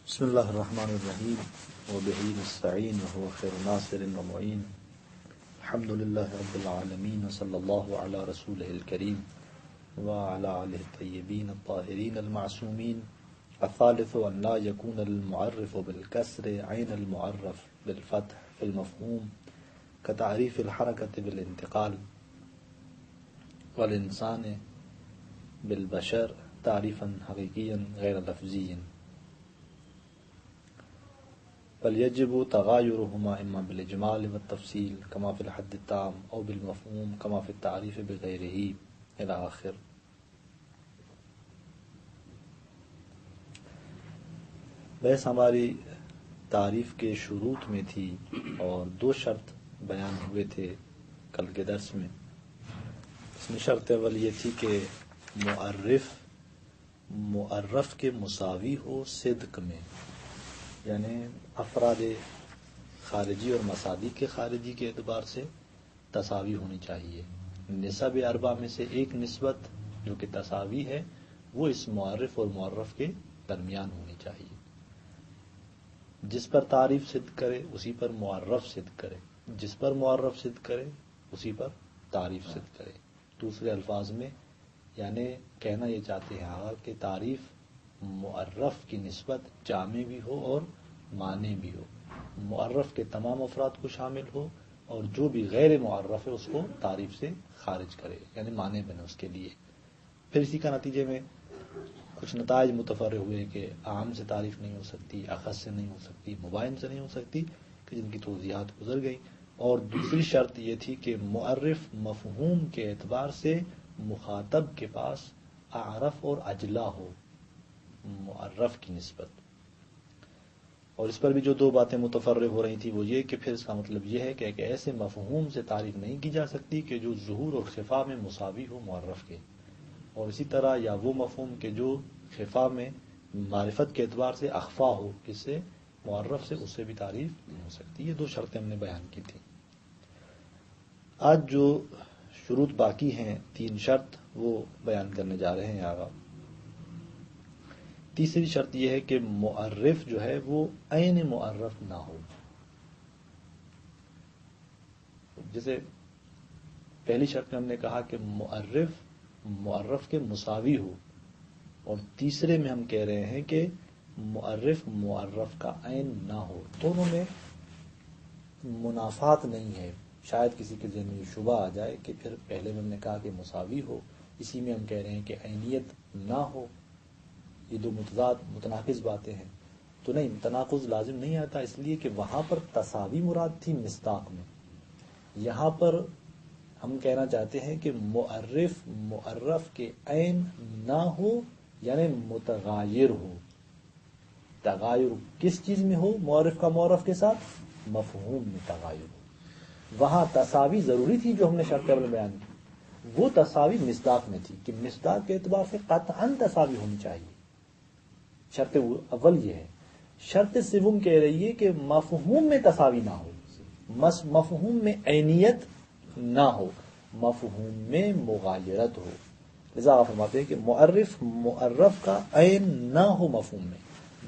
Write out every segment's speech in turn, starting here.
بسم اللہ الرحمن الرحیم وبہ نستعین وهو خیر ناصر ومعین الحمد للہ رب العالمین وصلی اللہ علی رسولہ الکریم وعلی آلہ الطیبین الطاہرین المعصومین الثالث ان لا یکون المعرف بالکسر عین المعرف بالفتح فی المفہوم کتعریف الحرکۃ بالانتقال والانسان بالبشر تعریفا حقیقیا غیر لفظی بل یجب تغایرهما اما بالاجمال والتفصیل کما فی الحد التام او بالمفہوم کما فی التعریف بغیرہ الی آخر۔ بحث ہماری تعریف کے شروط میں تھی اور دو شرط بیان ہوئے تھے کل کے درس میں۔ اس میں شرط اول یہ تھی کہ معرف کے مساوی ہو صدق میں، یعنی افراد خارجی اور مصادیق خارجی کے اعتبار سے تساوی ہونی چاہیے۔ نسب اربع میں سے ایک نسبت جو کہ تساوی ہے وہ اس معرف اور معرف کے درمیان ہونی چاہیے۔ جس پر تعریف صدق کرے اسی پر معرف صدق کرے، جس پر معرف صدق کرے اسی پر تعریف صدق کرے۔ دوسرے الفاظ میں یعنی کہنا یہ چاہتے ہیں کہ تعریف معرف کی نسبت جامع بھی ہو اور مانع بھی ہو، معرف کے تمام افراد کو شامل ہو اور جو بھی غیر معرف ہے اس کو تعریف سے خارج کرے، یعنی مانع بنے اس کے لیے۔ پھر اسی کا نتیجے میں کچھ نتائج متفرع ہوئے کہ عام سے تعریف نہیں ہو سکتی، اخص سے نہیں ہو سکتی، مباین سے نہیں ہو سکتی، کہ جن کی توضیحات گزر گئی۔ اور دوسری شرط یہ تھی کہ معرف مفہوم کے اعتبار سے مخاطب کے پاس اعرف اور اجلا ہو معرف کی نسبت۔ اور اس پر بھی جو دو باتیں متفرع ہو رہی تھی وہ یہ کہ پھر اس کا مطلب یہ ہے کہ ایک ایسے مفہوم سے تعریف نہیں کی جا سکتی کہ جو ظہور اور خفا میں مساوی ہو معرف کے، اور اسی طرح یا وہ مفہوم کہ جو خفا میں معرفت کے اعتبار سے اخفا ہو، کس سے؟ معرف سے، اس سے بھی تعریف نہیں ہو سکتی۔ یہ دو شرطیں ہم نے بیان کی تھی۔ آج جو شروط باقی ہیں، تین شرط، وہ بیان کرنے جا رہے ہیں آگا۔ تیسری شرط یہ ہے کہ معرف جو ہے وہ عین معرف نہ ہو۔ جیسے پہلی شرط میں ہم نے کہا کہ معرف کے مساوی ہو، اور تیسرے میں ہم کہہ رہے ہیں کہ معرف کا عین نہ ہو۔ دونوں میں منافات نہیں ہے۔ شاید کسی کے ذہن میں شبہ آ جائے کہ پھر پہلے میں ہم نے کہا کہ مساوی ہو، اسی میں ہم کہہ رہے ہیں کہ عینیت نہ ہو، یہ دو متناقض باتیں ہیں۔ تو نہیں، تناقض لازم نہیں آتا، اس لیے کہ وہاں پر تساوی مراد تھی مصداق میں، یہاں پر ہم کہنا چاہتے ہیں کہ معرف کے عین نہ ہو، یعنی متغایر ہو۔ تغایر کس چیز میں ہو؟ معرف کا معرف کے ساتھ مفہوم میں تغایر ہو۔ وہاں تساوی ضروری تھی جو ہم نے شرط اول بیان کی، وہ تساوی مصداق میں تھی کہ مصداق کے اعتبار سے قطعاً تساوی ہونی چاہیے۔ شرط اول یہ ہے۔ شرط سوم کہہ رہی ہے کہ مفہوم میں تساوی نہ ہو، مفہوم میں عینیت نہ ہو، مفہوم میں مغایرت ہو۔ لذا آپ فرماتے ہیں کہ معرف کا عین نہ ہو مفہوم میں۔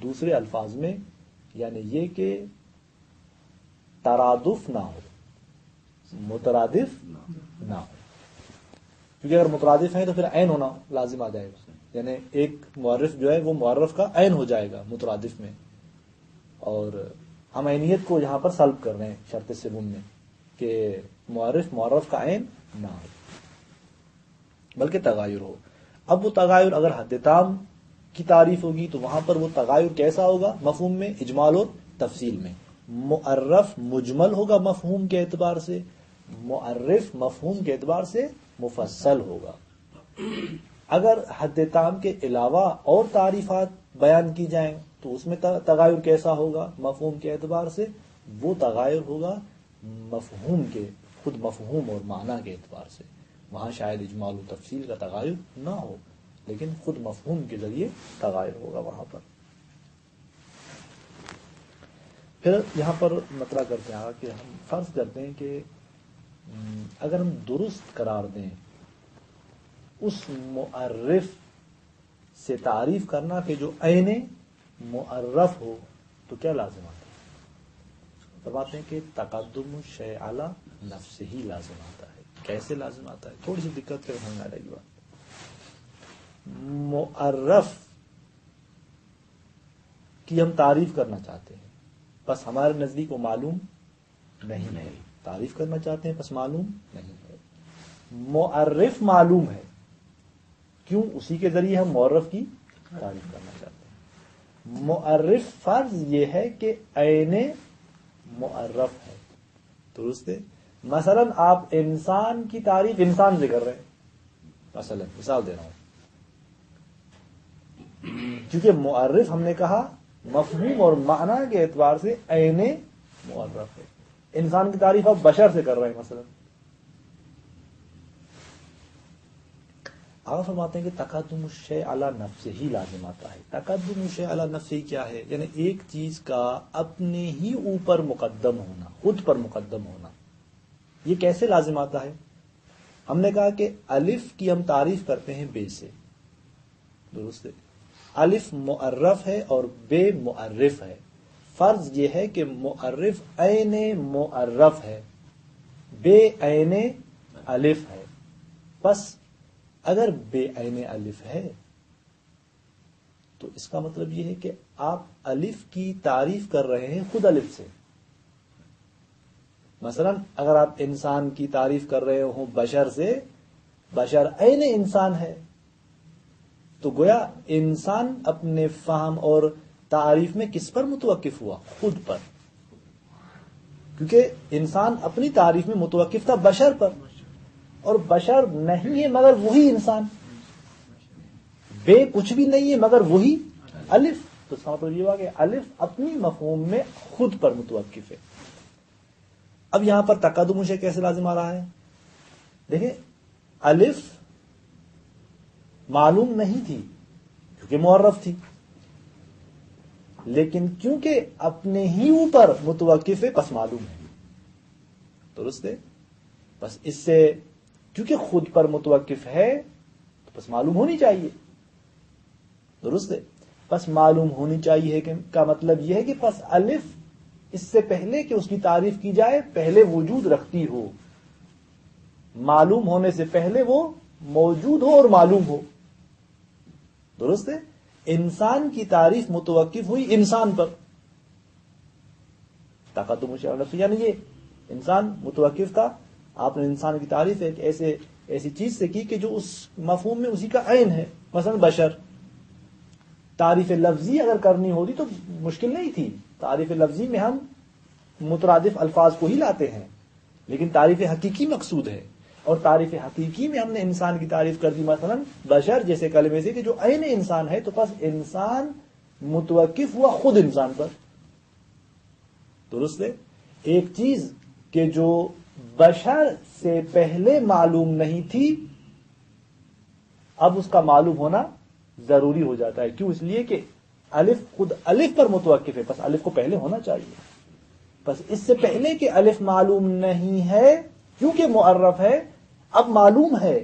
دوسرے الفاظ میں یعنی یہ کہ ترادف نہ ہو، مترادف نہ ہو، کیونکہ اگر مترادف ہیں تو پھر عین ہونا لازم آ جائے گا، یعنی ایک معرف جو ہے وہ معرف کا عین ہو جائے گا مترادف میں، اور ہم عینیت کو یہاں پر سلب کر رہے ہیں شرط سوم میں کہ معرف کا عین نہ ہو بلکہ تغایر ہو۔ اب وہ تغایر اگر حد تام کی تعریف ہوگی تو وہاں پر وہ تغایر کیسا ہوگا؟ مفہوم میں اجمال اور تفصیل میں۔ معرف مجمل ہوگا مفہوم کے اعتبار سے، معرف مفہوم کے اعتبار سے مفصل ہوگا۔ اگر حد تام کے علاوہ اور تعریفات بیان کی جائیں تو اس میں تغایر کیسا ہوگا؟ مفہوم کے اعتبار سے وہ تغایر ہوگا مفہوم کے، خود مفہوم اور معنی کے اعتبار سے۔ وہاں شاید اجمال و تفصیل کا تغایر نہ ہو، لیکن خود مفہوم کے ذریعے تغایر ہوگا وہاں پر۔ پھر یہاں پر مطرح کرتے ہیں کہ ہم فرض کرتے ہیں کہ اگر ہم درست قرار دیں اس معرف سے تعریف کرنا کہ جو عین معرف ہو تو کیا لازم آتا ہے؟ فرماتے ہیں کہ تقدم الشیء علی نفسہ ہی لازم آتا ہے. کیسے لازم آتا ہے؟ تھوڑی سی دقت کر سمجھ آ گی بات. معرف کی ہم تعریف کرنا چاہتے ہیں، بس ہمارے نزدیک وہ معلوم نہیں ہے. تعریف کرنا چاہتے ہیں بس معلوم نہیں ہے. معرف معلوم ہے، کیوں؟ اسی کے ذریعے ہم معرف کی تعریف کرنا چاہتے ہیں. معرف فرض یہ ہے کہ عین معرف ہے. درست ہے؟ مثلا آپ انسان کی تعریف انسان سے کر رہے ہیں، مثلا مثال دے رہا ہوں، کیونکہ معرف ہم نے کہا مفہوم اور معنی کے اعتبار سے عین معرف ہے. انسان کی تعریف آپ بشر سے کر رہے ہیں مثلا. آپ فرماتے ہیں کہ تقدم الشیء علی نفسہ ہی لازم آتا ہے. تقدم الشیء علی نفسہ ہی کیا ہے؟ یعنی ایک چیز کا اپنے ہی اوپر مقدم ہونا، خود پر مقدم ہونا. یہ کیسے لازم آتا ہے؟ ہم نے کہا کہ الف کی ہم تعریف کرتے ہیں بے سے. درست ہے؟ الف معرف ہے اور بے معرف ہے. فرض یہ ہے کہ معرف عین معرف ہے، بے عین الف ہے. بس اگر بے عین الف ہے تو اس کا مطلب یہ ہے کہ آپ الف کی تعریف کر رہے ہیں خود الف سے. مثلا اگر آپ انسان کی تعریف کر رہے ہوں بشر سے، بشر عین انسان ہے، تو گویا انسان اپنے فہم اور تعریف میں کس پر متوقف ہوا؟ خود پر. کیونکہ انسان اپنی تعریف میں متوقف تھا بشر پر، اور بشر نہیں ہے مگر وہی انسان، بے کچھ بھی نہیں ہے مگر وہی الف. تو اس کا مطلب یہ ہوا کہ الف اپنی مفہوم میں خود پر متوقف ہے. اب یہاں پر تقدم الشیء کیسے لازم آ رہا ہے؟ دیکھیں، الف معلوم نہیں تھی کیونکہ معرف تھی، لیکن کیونکہ اپنے ہی اوپر متوقف ہے بس معلوم ہے. درست ہے؟ بس اس سے کیونکہ خود پر متوقف ہے تو بس معلوم ہونی چاہیے. درست ہے؟ بس معلوم ہونی چاہیے کا مطلب یہ ہے کہ بس الف اس سے پہلے کہ اس کی تعریف کی جائے پہلے وجود رکھتی ہو، معلوم ہونے سے پہلے وہ موجود ہو اور معلوم ہو. درست ہے؟ انسان کی تعریف متوقف ہوئی انسان پر. تقدم الشیء علی نفسہ یعنی یہ انسان متوقف تھا، آپ نے انسان کی تعریف ایک ایسی چیز سے کی کہ جو اس مفہوم میں اسی کا عین ہے. مثلا بشر. تعریف لفظی اگر کرنی ہوتی تو مشکل نہیں تھی. تعریف لفظی میں ہم مترادف الفاظ کو ہی لاتے ہیں، لیکن تعریف حقیقی مقصود ہے. اور تعریف حقیقی میں ہم نے انسان کی تعریف کر دی مثلا بشر جیسے کلمے سے کہ جو عین انسان ہے، تو پس انسان متوقف ہوا خود انسان پر. درست ہے؟ ایک چیز کہ جو بشر سے پہلے معلوم نہیں تھی اب اس کا معلوم ہونا ضروری ہو جاتا ہے. کیوں؟ اس لیے کہ الف خود الف پر متوقف ہے، بس الف کو پہلے ہونا چاہیے. بس اس سے پہلے کہ الف معلوم نہیں ہے کیونکہ معرف ہے، اب معلوم ہے.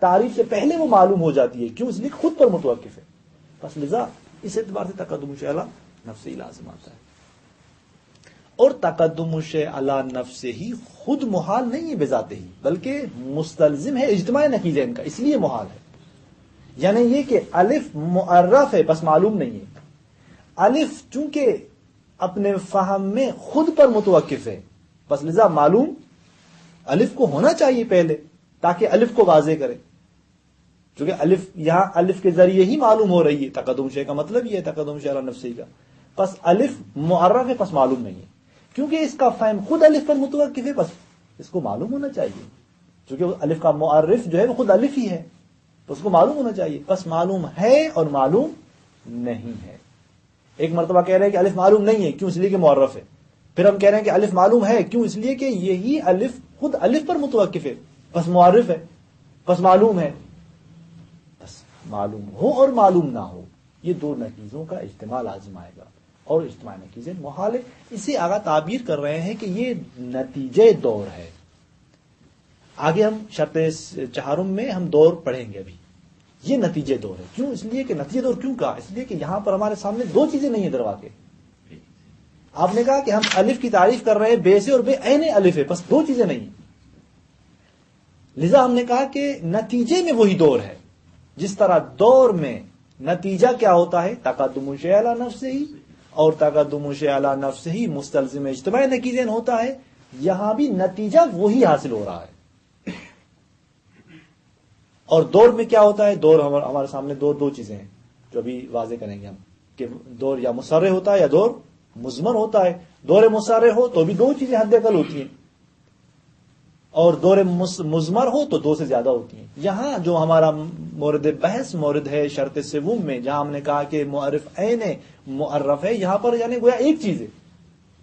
تعریف سے پہلے وہ معلوم ہو جاتی ہے. کیوں؟ اس لیے خود پر متوقف ہے. بس لذا اس اعتبار سے تقدم الشیء علی نفسہ ہی لازم آتا ہے. اور تقدم الشیء علی نفسہ ہی خود محال نہیں ہے بذاتہ ہی، بلکہ مستلزم ہے اجتماع نقیضین کا، اس لیے محال ہے. یعنی یہ کہ الف معرف ہے بس معلوم نہیں ہے. الف چونکہ اپنے فہم میں خود پر متوقف ہے، بس لذا معلوم الف کو ہونا چاہیے پہلے تاکہ الف کو واضح کرے. چونکہ الف یہاں الف کے ذریعے ہی معلوم ہو رہی ہے. تقدم الشیء کا مطلب یہ ہے تقدم الشیء علی نفسہ کا. بس الف معرف ہے بس معلوم نہیں ہے، کیونکہ اس کا فہم خود الف پر متوقف ہے، بس اس کو معلوم ہونا چاہیے. چونکہ الف کا معرف جو ہے وہ خود الف ہی ہے تو اس کو معلوم ہونا چاہیے. بس معلوم ہے اور معلوم نہیں ہے. ایک مرتبہ کہہ رہے ہیں کہ الف معلوم نہیں ہے، کیوں؟ اس لیے کہ معرف ہے. پھر ہم کہہ رہے ہیں کہ الف معلوم ہے، کیوں؟ اس لیے کہ یہی الف خود الف پر متوقف ہے، بس معرف ہے، بس معلوم ہے. بس معلوم ہو اور معلوم نہ ہو، یہ دو نقیضوں کا اجتماع لازم آئے گا، اور اجتماع نقیضیں محال ہے. اسے آگا تعبیر کر رہے ہیں کہ یہ نتیجے دور ہے. آگے ہم شرط چہارم میں ہم دور پڑھیں گے. ابھی یہ نتیجے دور ہے. کیوں؟ اس لیے کہ نتیجے دور کیوں کہا؟ اس لیے کہ یہاں پر ہمارے سامنے دو چیزیں نہیں ہیں دروا کے. آپ نے کہا کہ ہم الف کی تعریف کر رہے ہیں بے سے، اور بے عین الف ہے، بس دو چیزیں نہیں ہیں. لذا ہم نے کہا کہ نتیجے میں وہی دور ہے. جس طرح دور میں نتیجہ کیا ہوتا ہے؟ تقدم الشیء علی نفسہ ہی، اور تقدم الشیء علی نفسہ ہی مستلزم اجتماع نقیضین ہوتا ہے. یہاں بھی نتیجہ وہی حاصل ہو رہا ہے. اور دور میں کیا ہوتا ہے؟ دور ہمارے سامنے دو چیزیں ہیں جو ابھی واضح کریں گے ہم، کہ دور یا مسرع ہوتا ہے یا دور مزمر ہوتا ہے. دور مسرع ہو تو بھی دو چیزیں حد اقل ہوتی ہیں، اور دور مزمر ہو تو دو سے زیادہ ہوتی ہیں. یہاں جو ہمارا مورد بحث مورد ہے شرط سوم میں، جہاں ہم نے کہا کہ معرف عین ہے معرف ہے، یہاں پر یعنی گویا ایک چیز ہے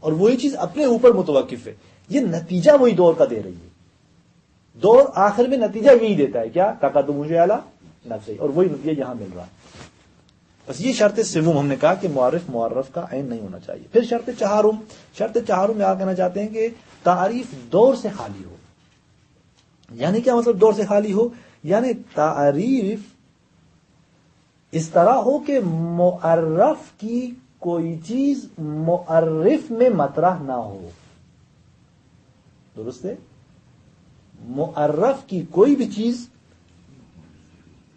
اور وہی چیز اپنے اوپر متوقف ہے. یہ نتیجہ وہی دور کا دے رہی ہے. دور آخر میں نتیجہ یہی دیتا ہے، کیا؟ تقدم الشیء علی نفسہ، اور وہی نتیجہ یہاں مل رہا ہے. بس یہ شرط سوم ہم نے کہا کہ معرف معرف کا عین نہیں ہونا چاہیے. پھر شرط چہارم میں کہنا چاہتے ہیں کہ تعریف دور سے خالی ہو. یعنی کیا مطلب دور سے خالی ہو؟ یعنی تعریف اس طرح ہو کہ معرف کی کوئی چیز معرف میں مطرح نہ ہو. درست ہے؟ معرف کی کوئی بھی چیز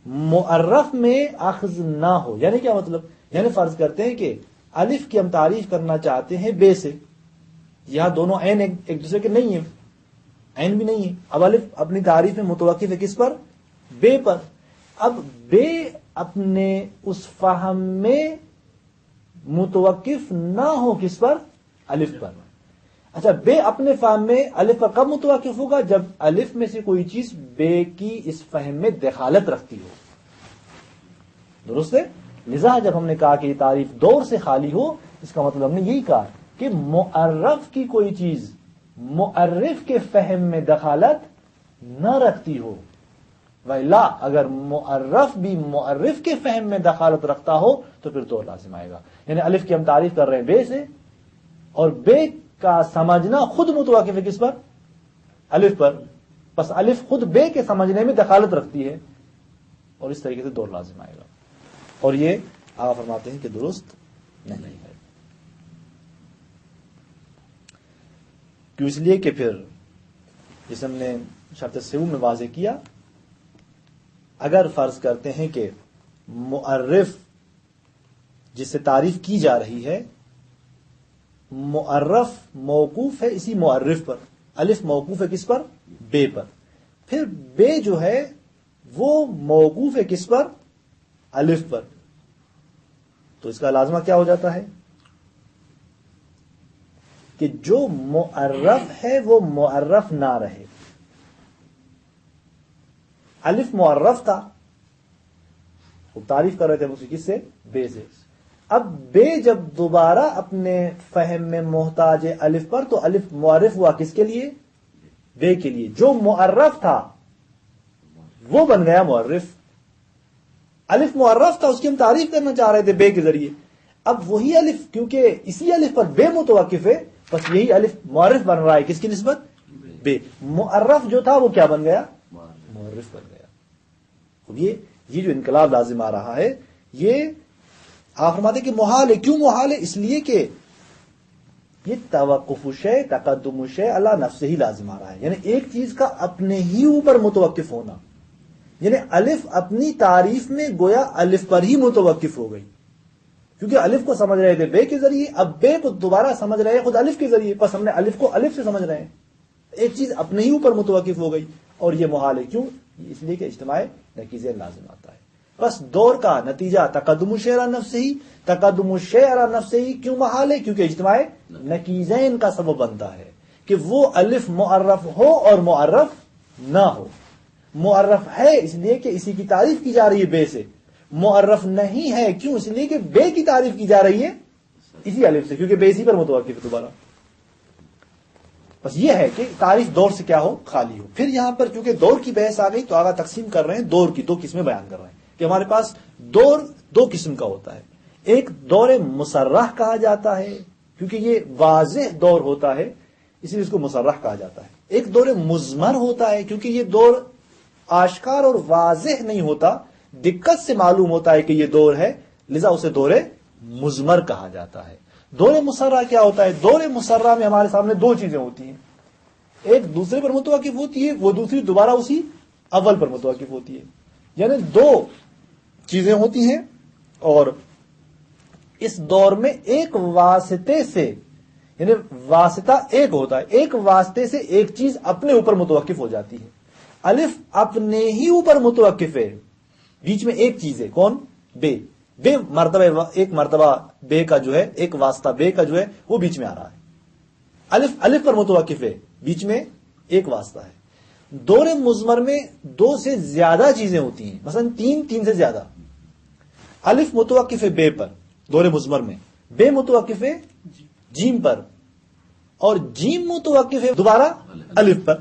معرف میں اخذ نہ ہو. یعنی کیا مطلب؟ یعنی فرض کرتے ہیں کہ الف کی ہم تعریف کرنا چاہتے ہیں بے سے. یہاں دونوں عین ایک دوسرے کے نہیں ہیں، عین بھی نہیں ہے. اب الف اپنی تعریف میں متوقف ہے کس پر؟ بے پر. اب بے اپنے اس فہم میں متوقف نہ ہو کس پر؟ الف پر. اچھا، بے اپنے فہم میں الف پر کب متوقف ہوگا؟ جب الف میں سے کوئی چیز بے کی اس فہم میں دخالت رکھتی ہو. درست ہے؟ لذا جب ہم نے کہا کہ یہ تعریف دور سے خالی ہو، اس کا مطلب ہم نے یہی کہا کہ معرف کی کوئی چیز معرف کے فہم میں دخالت نہ رکھتی ہو. وَإِلَّا اگر معرف بھی معرف کے فہم میں دخالت رکھتا ہو تو پھر دور لازم آئے گا. یعنی الف کی ہم تعریف کر رہے ہیں بے سے، اور بے کا سمجھنا خود متوقف ہے کس پر؟ الف پر. بس الف خود بے کے سمجھنے میں دخالت رکھتی ہے، اور اس طریقے سے دور لازم آئے گا. اور یہ آپ فرماتے ہیں کہ درست نہیں ہے. کیوں؟ اس لیے کہ پھر جس ہم نے شرط سوم میں واضح کیا، اگر فرض کرتے ہیں کہ معرف جس سے تعریف کی جا رہی ہے، معرف موقوف ہے اسی معرف پر. الف موقوف ہے کس پر؟ بے پر. پھر بے جو ہے وہ موقوف ہے کس پر؟ الف پر. تو اس کا لازمہ کیا ہو جاتا ہے کہ جو معرف ہے وہ معرف نہ رہے. الف معرف تھا، وہ تعریف کر رہے تھے اسی کس سے؟ بے سے. اب بے جب دوبارہ اپنے فہم میں محتاج الف پر، تو الف معرف ہوا کس کے لیے؟ بے کے لیے. جو معرف تھا وہ بن گیا معرف. الف معرف تھا، اس کی ہم تعریف کرنا چاہ رہے تھے بے کے ذریعے. اب وہی الف کیونکہ اسی الف پر بے متوقف ہے، بس یہی الف معرف بن رہا ہے کس کی نسبت؟ بے. معرف جو تھا وہ کیا بن گیا؟ معرف بن گیا. اب یہ جو انقلاب لازم آ رہا ہے، یہ آپ فرماتے کہ محال ہے. کیوں محال ہے؟ اس لیے کہ یہ توقف شے تقدم شے اللہ نفس ہی لازم آ رہا ہے. یعنی ایک چیز کا اپنے ہی اوپر متوقف ہونا. یعنی الف اپنی تعریف میں گویا الف پر ہی متوقف ہو گئی، کیونکہ الف کو سمجھ رہے تھے بے کے ذریعے، اب بے کو دوبارہ سمجھ رہے ہیں خود الف کے ذریعے. بس ہم نے الف کو الف سے سمجھ رہے ہیں. ایک چیز اپنے ہی اوپر متوقف ہو گئی، اور یہ محال ہے. کیوں؟ اس لیے کہ اجتماع نقیضین لازم آتا ہے. بس دور کا نتیجہ تقدم الشیء علی نفسہ ہی، تقدم الشیء علی نفسہ ہی کیوں محال ہے؟ کیونکہ اجتماع نقیضین کا سبب بنتا ہے کہ وہ الف معرف ہو اور معرف نہ ہو. معرف ہے اس لیے کہ اسی کی تعریف کی جا رہی ہے بے سے. معرف نہیں ہے کیوں؟ اس لیے کہ بے کی تعریف کی جا رہی ہے اسی الف سے، کیونکہ بے اسی پر متوقف ہے دوبارہ. بس یہ ہے کہ تعریف دور سے کیا ہو؟ خالی ہو. پھر یہاں پر چونکہ دور کی بحث آ گئی تو آگے تقسیم کر رہے ہیں، دور کی دو قسمیں بیان کر رہے ہیں کہ ہمارے پاس دور دو قسم کا ہوتا ہے. ایک دور مسرح کہا جاتا ہے کیونکہ یہ واضح دور ہوتا ہے، اس لیے اس کو مسرح کہا جاتا ہے. ایک دور مضمر ہوتا ہے کیونکہ یہ دور آشکار اور واضح نہیں ہوتا، دقت سے معلوم ہوتا ہے کہ یہ دور ہے، لذا اسے دور مضمر کہا جاتا ہے۔ دور مسرہ کیا ہوتا ہے؟ دور مسرہ میں ہمارے سامنے دو چیزیں ہوتی ہیں، ایک دوسرے پر متوقف ہوتی ہے، وہ دوسری دوبارہ اسی اول پر متوقف ہوتی ہے، یعنی دو چیزیں ہوتی ہیں، اور اس دور میں ایک واسطے سے، یعنی واسطہ ایک ہوتا ہے، ایک واسطے سے ایک چیز اپنے اوپر متوقف ہو جاتی ہے۔ الف اپنے ہی اوپر متوقف ہے، بیچ میں ایک چیز ہے، کون؟ بے مرتبہ، ایک مرتبہ بے کا جو ہے، ایک واسطہ بے کا جو ہے وہ بیچ میں آ رہا ہے۔ الف پر متوقف ہے، بیچ میں ایک واسطہ ہے۔ دور مضمر میں دو سے زیادہ چیزیں ہوتی ہیں، مثلا تین سے زیادہ۔ الف متوقف ہے بے پر دور مضمر میں، بے متوقف ہے جیم پر، اور جیم متوقف ہے دوبارہ الف پر۔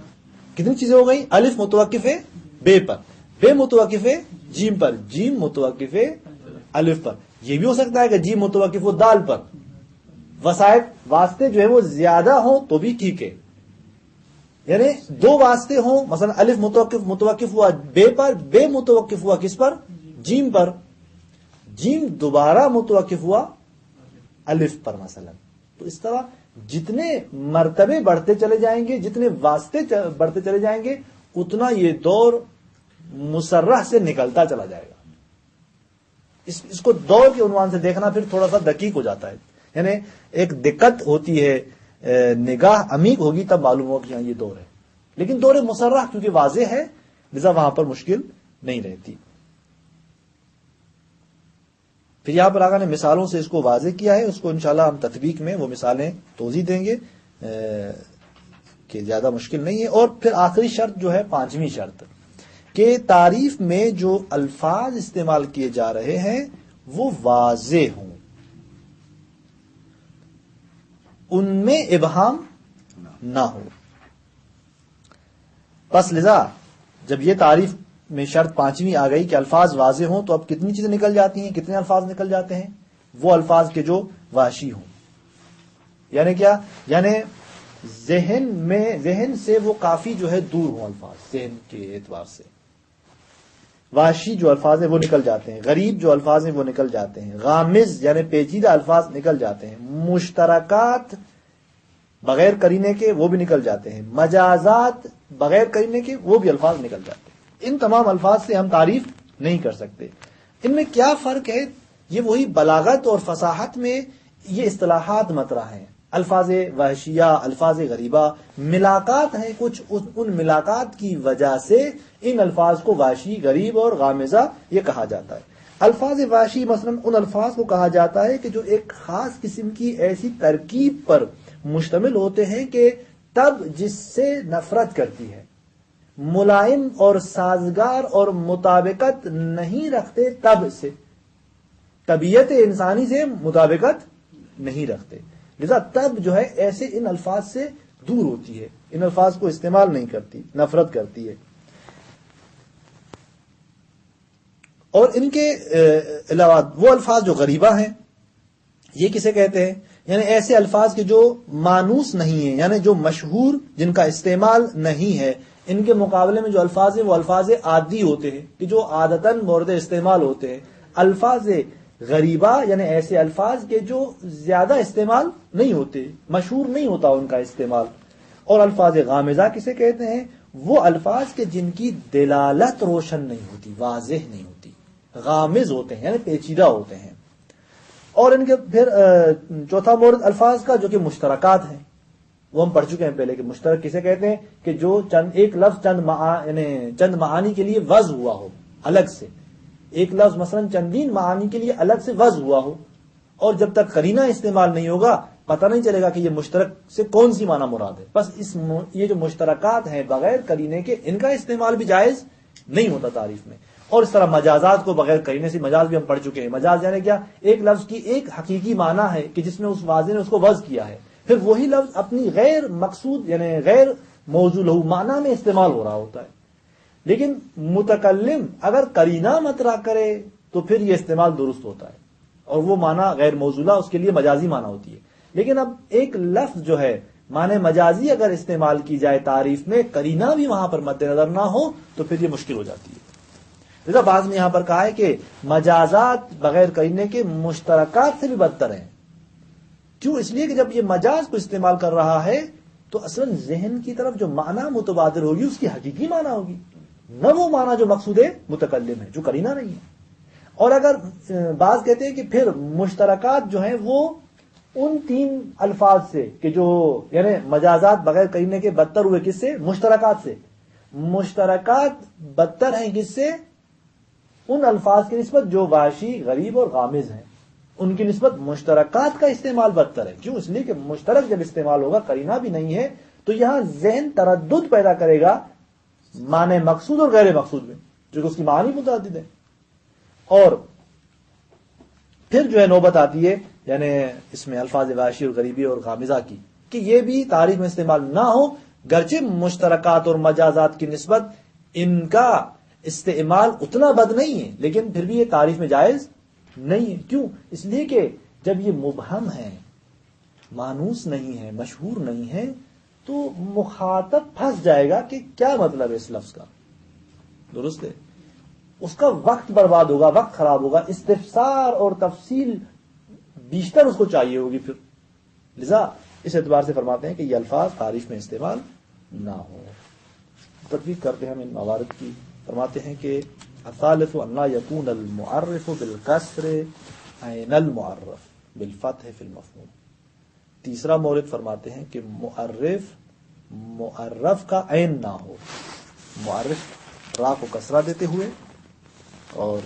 کتنی چیزیں ہو گئی؟ الف متوقف ہے بے پر، بے متوقف ہے جیم پر، جیم متوقف ہے الف پر۔ یہ بھی ہو سکتا ہے کہ جیم متوقف ہو دال پر۔ واسطے جو ہے وہ زیادہ ہوں تو بھی ٹھیک ہے، یعنی دو واسطے ہوں، مثلا الف متوقف ہوا بے پر، بے متوقف ہوا کس پر؟ جیم پر، جیم دوبارہ متوقف ہوا الف پر مثلا۔ تو اس طرح جتنے مرتبے بڑھتے چلے جائیں گے، جتنے واسطے بڑھتے چلے جائیں گے، اتنا یہ دور مسرح سے نکلتا چلا جائے گا۔ اس کو دور کے عنوان سے دیکھنا پھر تھوڑا سا دقیق ہو جاتا ہے، یعنی ایک دقت ہوتی ہے، نگاہ عمیق ہوگی تب معلوم ہو کہ ہاں یہ دور ہے، لیکن دور مسرح کیونکہ واضح ہے لذا وہاں پر مشکل نہیں رہتی۔ پھر یہاں پر آقا نے مثالوں سے اس کو واضح کیا ہے، اس کو انشاءاللہ ہم تطبیق میں وہ مثالیں توضیح دیں گے کہ زیادہ مشکل نہیں ہے۔ اور پھر آخری شرط جو ہے، پانچویں شرط، کہ تعریف میں جو الفاظ استعمال کیے جا رہے ہیں وہ واضح ہوں، ان میں ابہام نہ ہو۔ بس لذا جب یہ تعریف میں شرط پانچویں آ گئی کہ الفاظ واضح ہوں، تو اب کتنی چیزیں نکل جاتی ہیں؟ کتنے الفاظ نکل جاتے ہیں؟ وہ الفاظ کے جو وحشی ہوں، یعنی کیا؟ یعنی ذہن سے وہ کافی جو ہے دور ہوں الفاظ، ذہن کے اعتبار سے وحشی جو الفاظ ہیں وہ نکل جاتے ہیں، غریب جو الفاظ ہیں وہ نکل جاتے ہیں، غامض یعنی پیچیدہ الفاظ نکل جاتے ہیں، مشترکات بغیر قرینے کے وہ بھی نکل جاتے ہیں، مجازات بغیر قرینے کے وہ بھی الفاظ نکل جاتے ہیں۔ ان تمام الفاظ سے ہم تعریف نہیں کر سکتے۔ ان میں کیا فرق ہے؟ یہ وہی بلاغت اور فصاحت میں یہ اصطلاحات مطرح ہیں، الفاظ وحشیہ، الفاظ غریبہ، ملاقات ہیں کچھ، ان ملاقات کی وجہ سے ان الفاظ کو وحشی، غریب اور غامضہ یہ کہا جاتا ہے۔ الفاظ وحشی مثلا ان الفاظ کو کہا جاتا ہے کہ جو ایک خاص قسم کی ایسی ترکیب پر مشتمل ہوتے ہیں کہ تب جس سے نفرت کرتی ہے، ملائم اور سازگار اور مطابقت نہیں رکھتے، تب سے طبیعت انسانی سے مطابقت نہیں رکھتے، لذا تب جو ہے ایسے ان الفاظ سے دور ہوتی ہے، ان الفاظ کو استعمال نہیں کرتی، نفرت کرتی ہے۔ اور ان کے علاوہ وہ الفاظ جو غریبہ ہیں، یہ کسے کہتے ہیں؟ یعنی ایسے الفاظ کے جو مانوس نہیں ہیں، یعنی جو مشہور، جن کا استعمال نہیں ہے۔ ان کے مقابلے میں جو الفاظ ہیں وہ الفاظ عادی ہوتے ہیں کہ جو عادتاً مورد استعمال ہوتے ہیں۔ الفاظ غریبہ یعنی ایسے الفاظ کے جو زیادہ استعمال نہیں ہوتے، مشہور نہیں ہوتا ان کا استعمال۔ اور الفاظ غامضہ کسے کہتے ہیں؟ وہ الفاظ کے جن کی دلالت روشن نہیں ہوتی، واضح نہیں ہوتی، غامض ہوتے ہیں یعنی پیچیدہ ہوتے ہیں۔ اور ان کے پھر چوتھا مورد الفاظ کا جو کہ مشترکات ہیں، وہ ہم پڑھ چکے ہیں پہلے کہ مشترک کسے کہتے ہیں؟ کہ جو ایک لفظ چند معانی کے لیے وضع ہوا ہو الگ سے، ایک لفظ مثلا چندین معانی کے لیے الگ سے وضع ہوا ہو، اور جب تک قرینہ استعمال نہیں ہوگا پتہ نہیں چلے گا کہ یہ مشترک سے کون سی معنی مراد ہے۔ بس یہ جو مشترکات ہیں بغیر قرینے کے، ان کا استعمال بھی جائز نہیں ہوتا تعریف میں۔ اور اس طرح مجازات کو بغیر قرینے سے، مجاز بھی ہم پڑھ چکے ہیں۔ مجاز یعنی کیا؟ ایک لفظ کی ایک حقیقی معنی ہے کہ جس میں اس واضح نے اس کو وضع کیا ہے، پھر وہی لفظ اپنی غیر مقصود یعنی غیر موضوع لہو معنی میں استعمال ہو رہا ہوتا ہے، لیکن متکلم اگر قرینہ مطرح کرے تو پھر یہ استعمال درست ہوتا ہے، اور وہ معنی غیر موضوعہ اس کے لیے مجازی معنی ہوتی ہے۔ لیکن اب ایک لفظ جو ہے معنی مجازی اگر استعمال کی جائے تعریف میں، قرینہ بھی وہاں پر مد نظر نہ ہو تو پھر یہ مشکل ہو جاتی ہے۔ جیسا بعض نے یہاں پر کہا ہے کہ مجازات بغیر کرنے کے مشترکات سے بھی بدتر ہیں. کیوں؟ اس لیے کہ جب یہ مجاز کو استعمال کر رہا ہے تو اصلاً ذہن کی طرف جو معنی متبادر ہوگی اس کی حقیقی معنی ہوگی، نہ وہ معنی جو مقصود متکلم ہے، جو قرینہ نہیں ہے. اور اگر بعض کہتے ہیں کہ پھر مشترکات جو ہیں وہ ان 3 الفاظ سے کہ جو یعنی مجازات بغیر کرنے کے بدتر ہوئے، کس سے؟ مشترکات سے. مشترکات بدتر ہیں کس سے؟ ان الفاظ کی نسبت جو وحشی، غریب اور غامض ہیں، ان کی نسبت مشترکات کا استعمال بدتر ہے. کیوں؟ اس لیے کہ مشترک جب استعمال ہوگا، قرینہ بھی نہیں ہے، تو یہاں ذہن تردد پیدا کرے گا معنی مقصود اور غیر مقصود میں، جو کہ اس کی معنی متعدد ہے. اور پھر جو ہے نوبت آتی ہے یعنی اس میں الفاظ وحشی اور غریبی اور غامضہ کی، کہ یہ بھی تعریف میں استعمال نہ ہو، گرچہ مشترکات اور مجازات کی نسبت ان کا استعمال اتنا بد نہیں ہے، لیکن پھر بھی یہ تعریف میں جائز نہیں ہے. کیوں؟ اس لیے کہ جب یہ مبہم ہے، مانوس نہیں ہے، مشہور نہیں ہے، تو مخاطب پھنس جائے گا کہ کیا مطلب ہے اس لفظ کا. درست ہے؟ اس کا وقت برباد ہوگا، وقت خراب ہوگا، استفسار اور تفصیل بیشتر اس کو چاہیے ہوگی پھر. لذا اس اعتبار سے فرماتے ہیں کہ یہ الفاظ تعریف میں استعمال نہ ہو. تطبیق کرتے ہیں ہم ان موارد کی. فرماتے ہیں کہ الثالث ان لا يكون المعرف بالکسر عین المعرف بالفتح فی المفہوم. تیسرا مورد فرماتے ہیں کہ معرف کا عین نہ ہو. معرف را کو کسرہ دیتے ہوئے، اور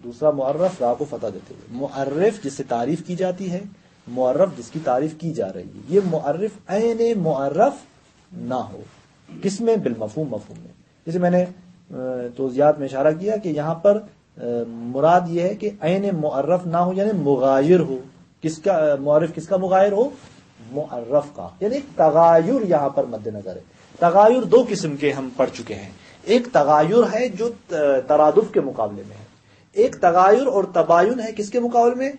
دوسرا معرف را کو فتح دیتے ہوئے. معرف جس سے تعریف کی جاتی ہے، معرف جس کی تعریف کی جا رہی ہے، یہ معرف عین معرف نہ ہو. کس میں؟ بالمفہوم، مفہوم میں. جیسے میں نے توضیحات میں اشارہ کیا کہ یہاں پر مراد یہ ہے کہ عین معرف نہ ہو، یعنی مغایر ہو. کس کا معرف؟ کس کا مغایر ہو؟ معرف کا. یعنی تغایر یہاں پر مد نظر ہے. تغایر 2 قسم کے ہم پڑھ چکے ہیں. ایک تغایر ہے جو ترادف کے مقابلے میں ہے، ایک تغایر اور تباین ہے کس کے مقابلے میں؟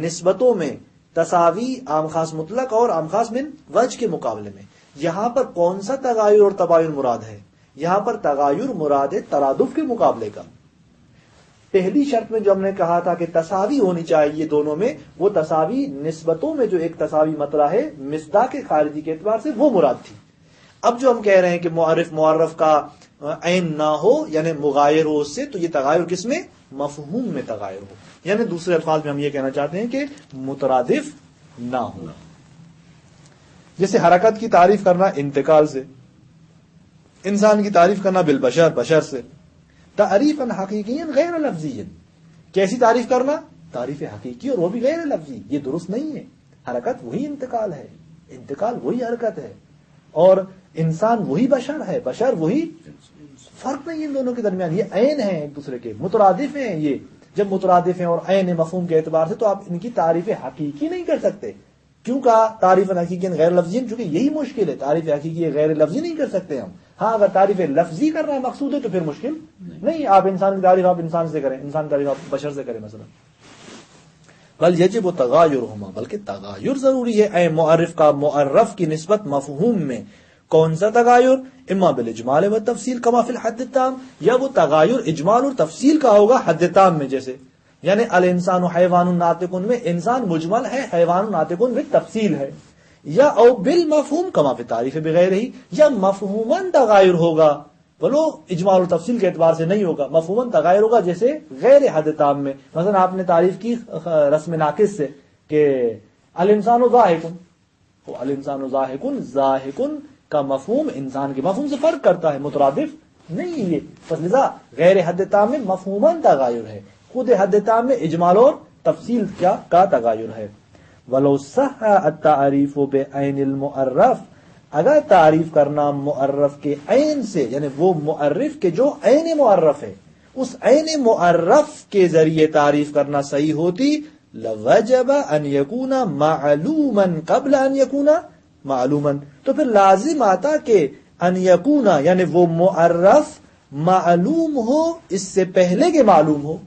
نسبتوں میں، تساوی عام خاص مطلق اور عام خاص من وجہ کے مقابلے میں. یہاں پر کون سا تغایر اور تباین مراد ہے؟ یہاں پر تغایر مراد ہے ترادف کے مقابلے کا. پہلی شرط میں جو ہم نے کہا تھا کہ تساوی ہونی چاہیے دونوں میں، وہ تساوی نسبتوں میں جو ایک تساوی مطرح ہے مصداق خارجی کے اعتبار سے، وہ مراد تھی. اب جو ہم کہہ رہے ہیں کہ معرف کا عین نہ ہو یعنی مغایر ہو اس سے، تو یہ تغایر کس میں؟ مفہوم میں تغایر ہو. یعنی دوسرے الفاظ میں ہم یہ کہنا چاہتے ہیں کہ مترادف نہ ہو. جیسے حرکت کی تعریف کرنا انتقال سے، انسان کی تعریف کرنا بالبشر، بشر سے. تعریفاً حقیقیاً غیر لفظی. کیسی تعریف کرنا؟ تعریف حقیقی اور وہ بھی غیر لفظی. یہ درست نہیں ہے. حرکت وہی انتقال ہے، انتقال وہی حرکت ہے، اور انسان وہی بشر ہے، بشر وہی. فرق نہیں ان دونوں کے درمیان. یہ عین ہیں ایک دوسرے کے، مترادف ہیں. یہ جب مترادف ہیں اور عین مفہوم کے اعتبار سے، تو آپ ان کی تعریف حقیقی نہیں کر سکتے. کیوں کہا تعریف حقیقی غیر لفظی؟ چونکہ یہی مشکل ہے. تعریف حقیقی غیر لفظی نہیں کر سکتے ہم. ہاں اگر تعریف لفظی کرنا مقصود ہے تو پھر مشکل نہیں. آپ انسان کی تعریف آپ انسان سے کریں، انسان کی تعریف آپ بشر سے کریں مثلا. بل یجب تغایرہما، بلکہ تغایر ضروری ہے. اے معرف کا معرف کی نسبت مفہوم میں. کون سا تغایر؟ اما بالاجمال و تفصیل کما فی الحد التام، یا وہ تغایر اجمال اور تفصیل کا ہوگا حد تام میں. جیسے یعنی الانسان حیوان ناطق میں انسان مجمل ہے، حیوان ناطق بالتفصیل ہے. یا او بالمفہوم کما فی تعریف بغیر ہی، یا مفہوماً تغایر ہوگا، بولو اجمال اور تفصیل کے اعتبار سے نہیں ہوگا، مفہوماً تغایر ہوگا جیسے غیر حد تام میں. مثلا آپ نے تعریف کی رسم ناقص سے کہ الانسان ضاحک، الانسان ضاحک، ضاحک کا مفہوم انسان کے مفہوم سے فرق کرتا ہے، مترادف نہیں یہ. پس لذا غیر حد تام میں مفہوماً تغایر ہے، خود حد تام میں اجمال اور تفصیل کیا کا تغایر ہے. ولو صح التعریف بعین المعرف، اگر تعریف کرنا معرف کے عین سے، یعنی وہ معرف کے جو عین معرف ہے، اس عین معرف کے ذریعے تعریف کرنا صحیح ہوتی، لوجب ان یکون معلوما قبل ان یکون معلوما، تو پھر لازم آتا کہ ان یکون یعنی وہ معرف معلوم ہو اس سے پہلے کے معلوم ہو.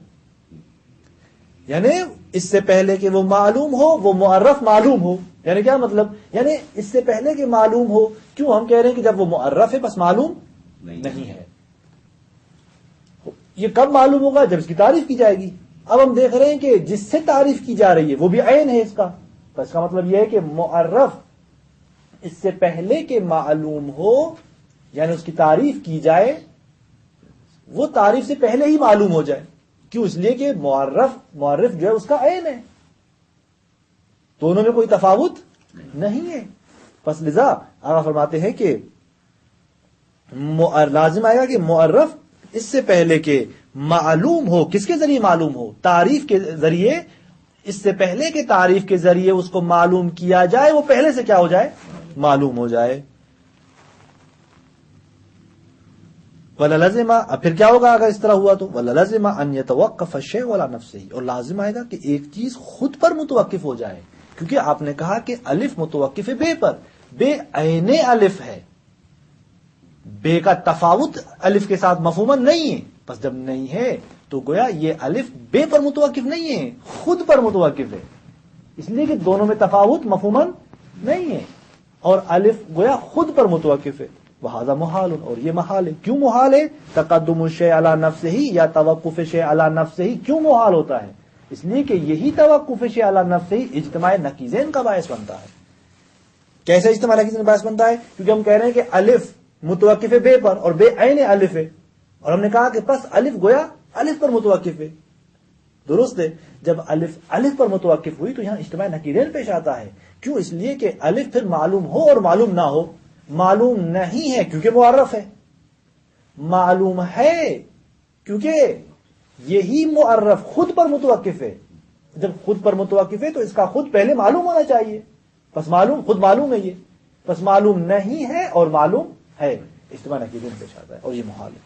یعنی اس سے پہلے کہ وہ معلوم ہو وہ معرف معلوم ہو. یعنی کیا مطلب؟ یعنی اس سے پہلے کہ معلوم ہو. کیوں ہم کہہ رہے ہیں کہ جب وہ معرف ہے بس معلوم نہیں ہے. یہ کب معلوم ہوگا؟ جب اس کی تعریف کی جائے گی. اب ہم دیکھ رہے ہیں کہ جس سے تعریف کی جا رہی ہے وہ بھی عین ہے اس کا. تو اس کا مطلب یہ ہے کہ معرف اس سے پہلے کہ معلوم ہو، یعنی اس کی تعریف کی جائے، وہ تعریف سے پہلے ہی معلوم ہو جائے. کیوں؟ اس لیے کہ معرف جو ہے اس کا عین ہے، دونوں میں کوئی تفاوت نہیں ہے. پس لذا آقا فرماتے ہیں کہ لازم آئے گا کہ معرف اس سے پہلے کہ معلوم ہو. کس کے ذریعے معلوم ہو؟ تعریف کے ذریعے. اس سے پہلے کہ تعریف کے ذریعے اس کو معلوم کیا جائے، وہ پہلے سے کیا ہو جائے؟ معلوم ہو جائے. وَلَلَزِمَ، اب پھر کیا ہوگا اگر اس طرح ہوا تو؟ وَلَلَزِمَ أَن يَتَوَقَّفَ الشَّيْءُ عَلَى نَفْسِهِ، اور لازم آئے گا کہ ایک چیز خود پر متوقف ہو جائے. کیونکہ آپ نے کہا کہ الف متوقف ہے بے پر، بے عین الف ہے، بے کا تفاوت الف کے ساتھ مفہوماً نہیں ہے. پس جب نہیں ہے تو گویا یہ الف بے پر متوقف نہیں ہے، خود پر متوقف ہے. اس لیے کہ دونوں میں تفاوت مفہوماً نہیں ہے، اور الف گویا خود پر متوقف ہے. وہذا محال، اور یہ محال ہے. کیوں محال ہے؟ تقدم الشیء علی نفسہ یا توقف شیء علی نفسہ. کیوں محال ہوتا ہے؟ اس لیے کہ یہی توقف شیء علی نفسہ اجتماع نقیضین کا باعث بنتا ہے. کیسے اجتماع نقیضین کا باعث بنتا ہے؟ کیونکہ ہم کہہ رہے ہیں کہ الف متوقف ہے بے پر اور بے عین الف ہے، اور ہم نے کہا کہ پس الف گویا الف پر متوقف ہے. درست ہے. جب الف پر متوقف ہوئی تو یہاں اجتماع نقیضین پیش آتا ہے. کیوں؟ اس لیے کہ الف پھر معلوم ہو اور معلوم نہ ہو. معلوم نہیں ہے کیونکہ معرف ہے، معلوم ہے کیونکہ یہی معرف خود پر متوقف ہے. جب خود پر متوقف ہے تو اس کا خود پہلے معلوم ہونا چاہیے. پس معلوم خود معلوم ہے، یہ پس معلوم نہیں ہے اور معلوم ہے، اجتماع نقیضین پیش آتا ہے، اور یہ محال ہے.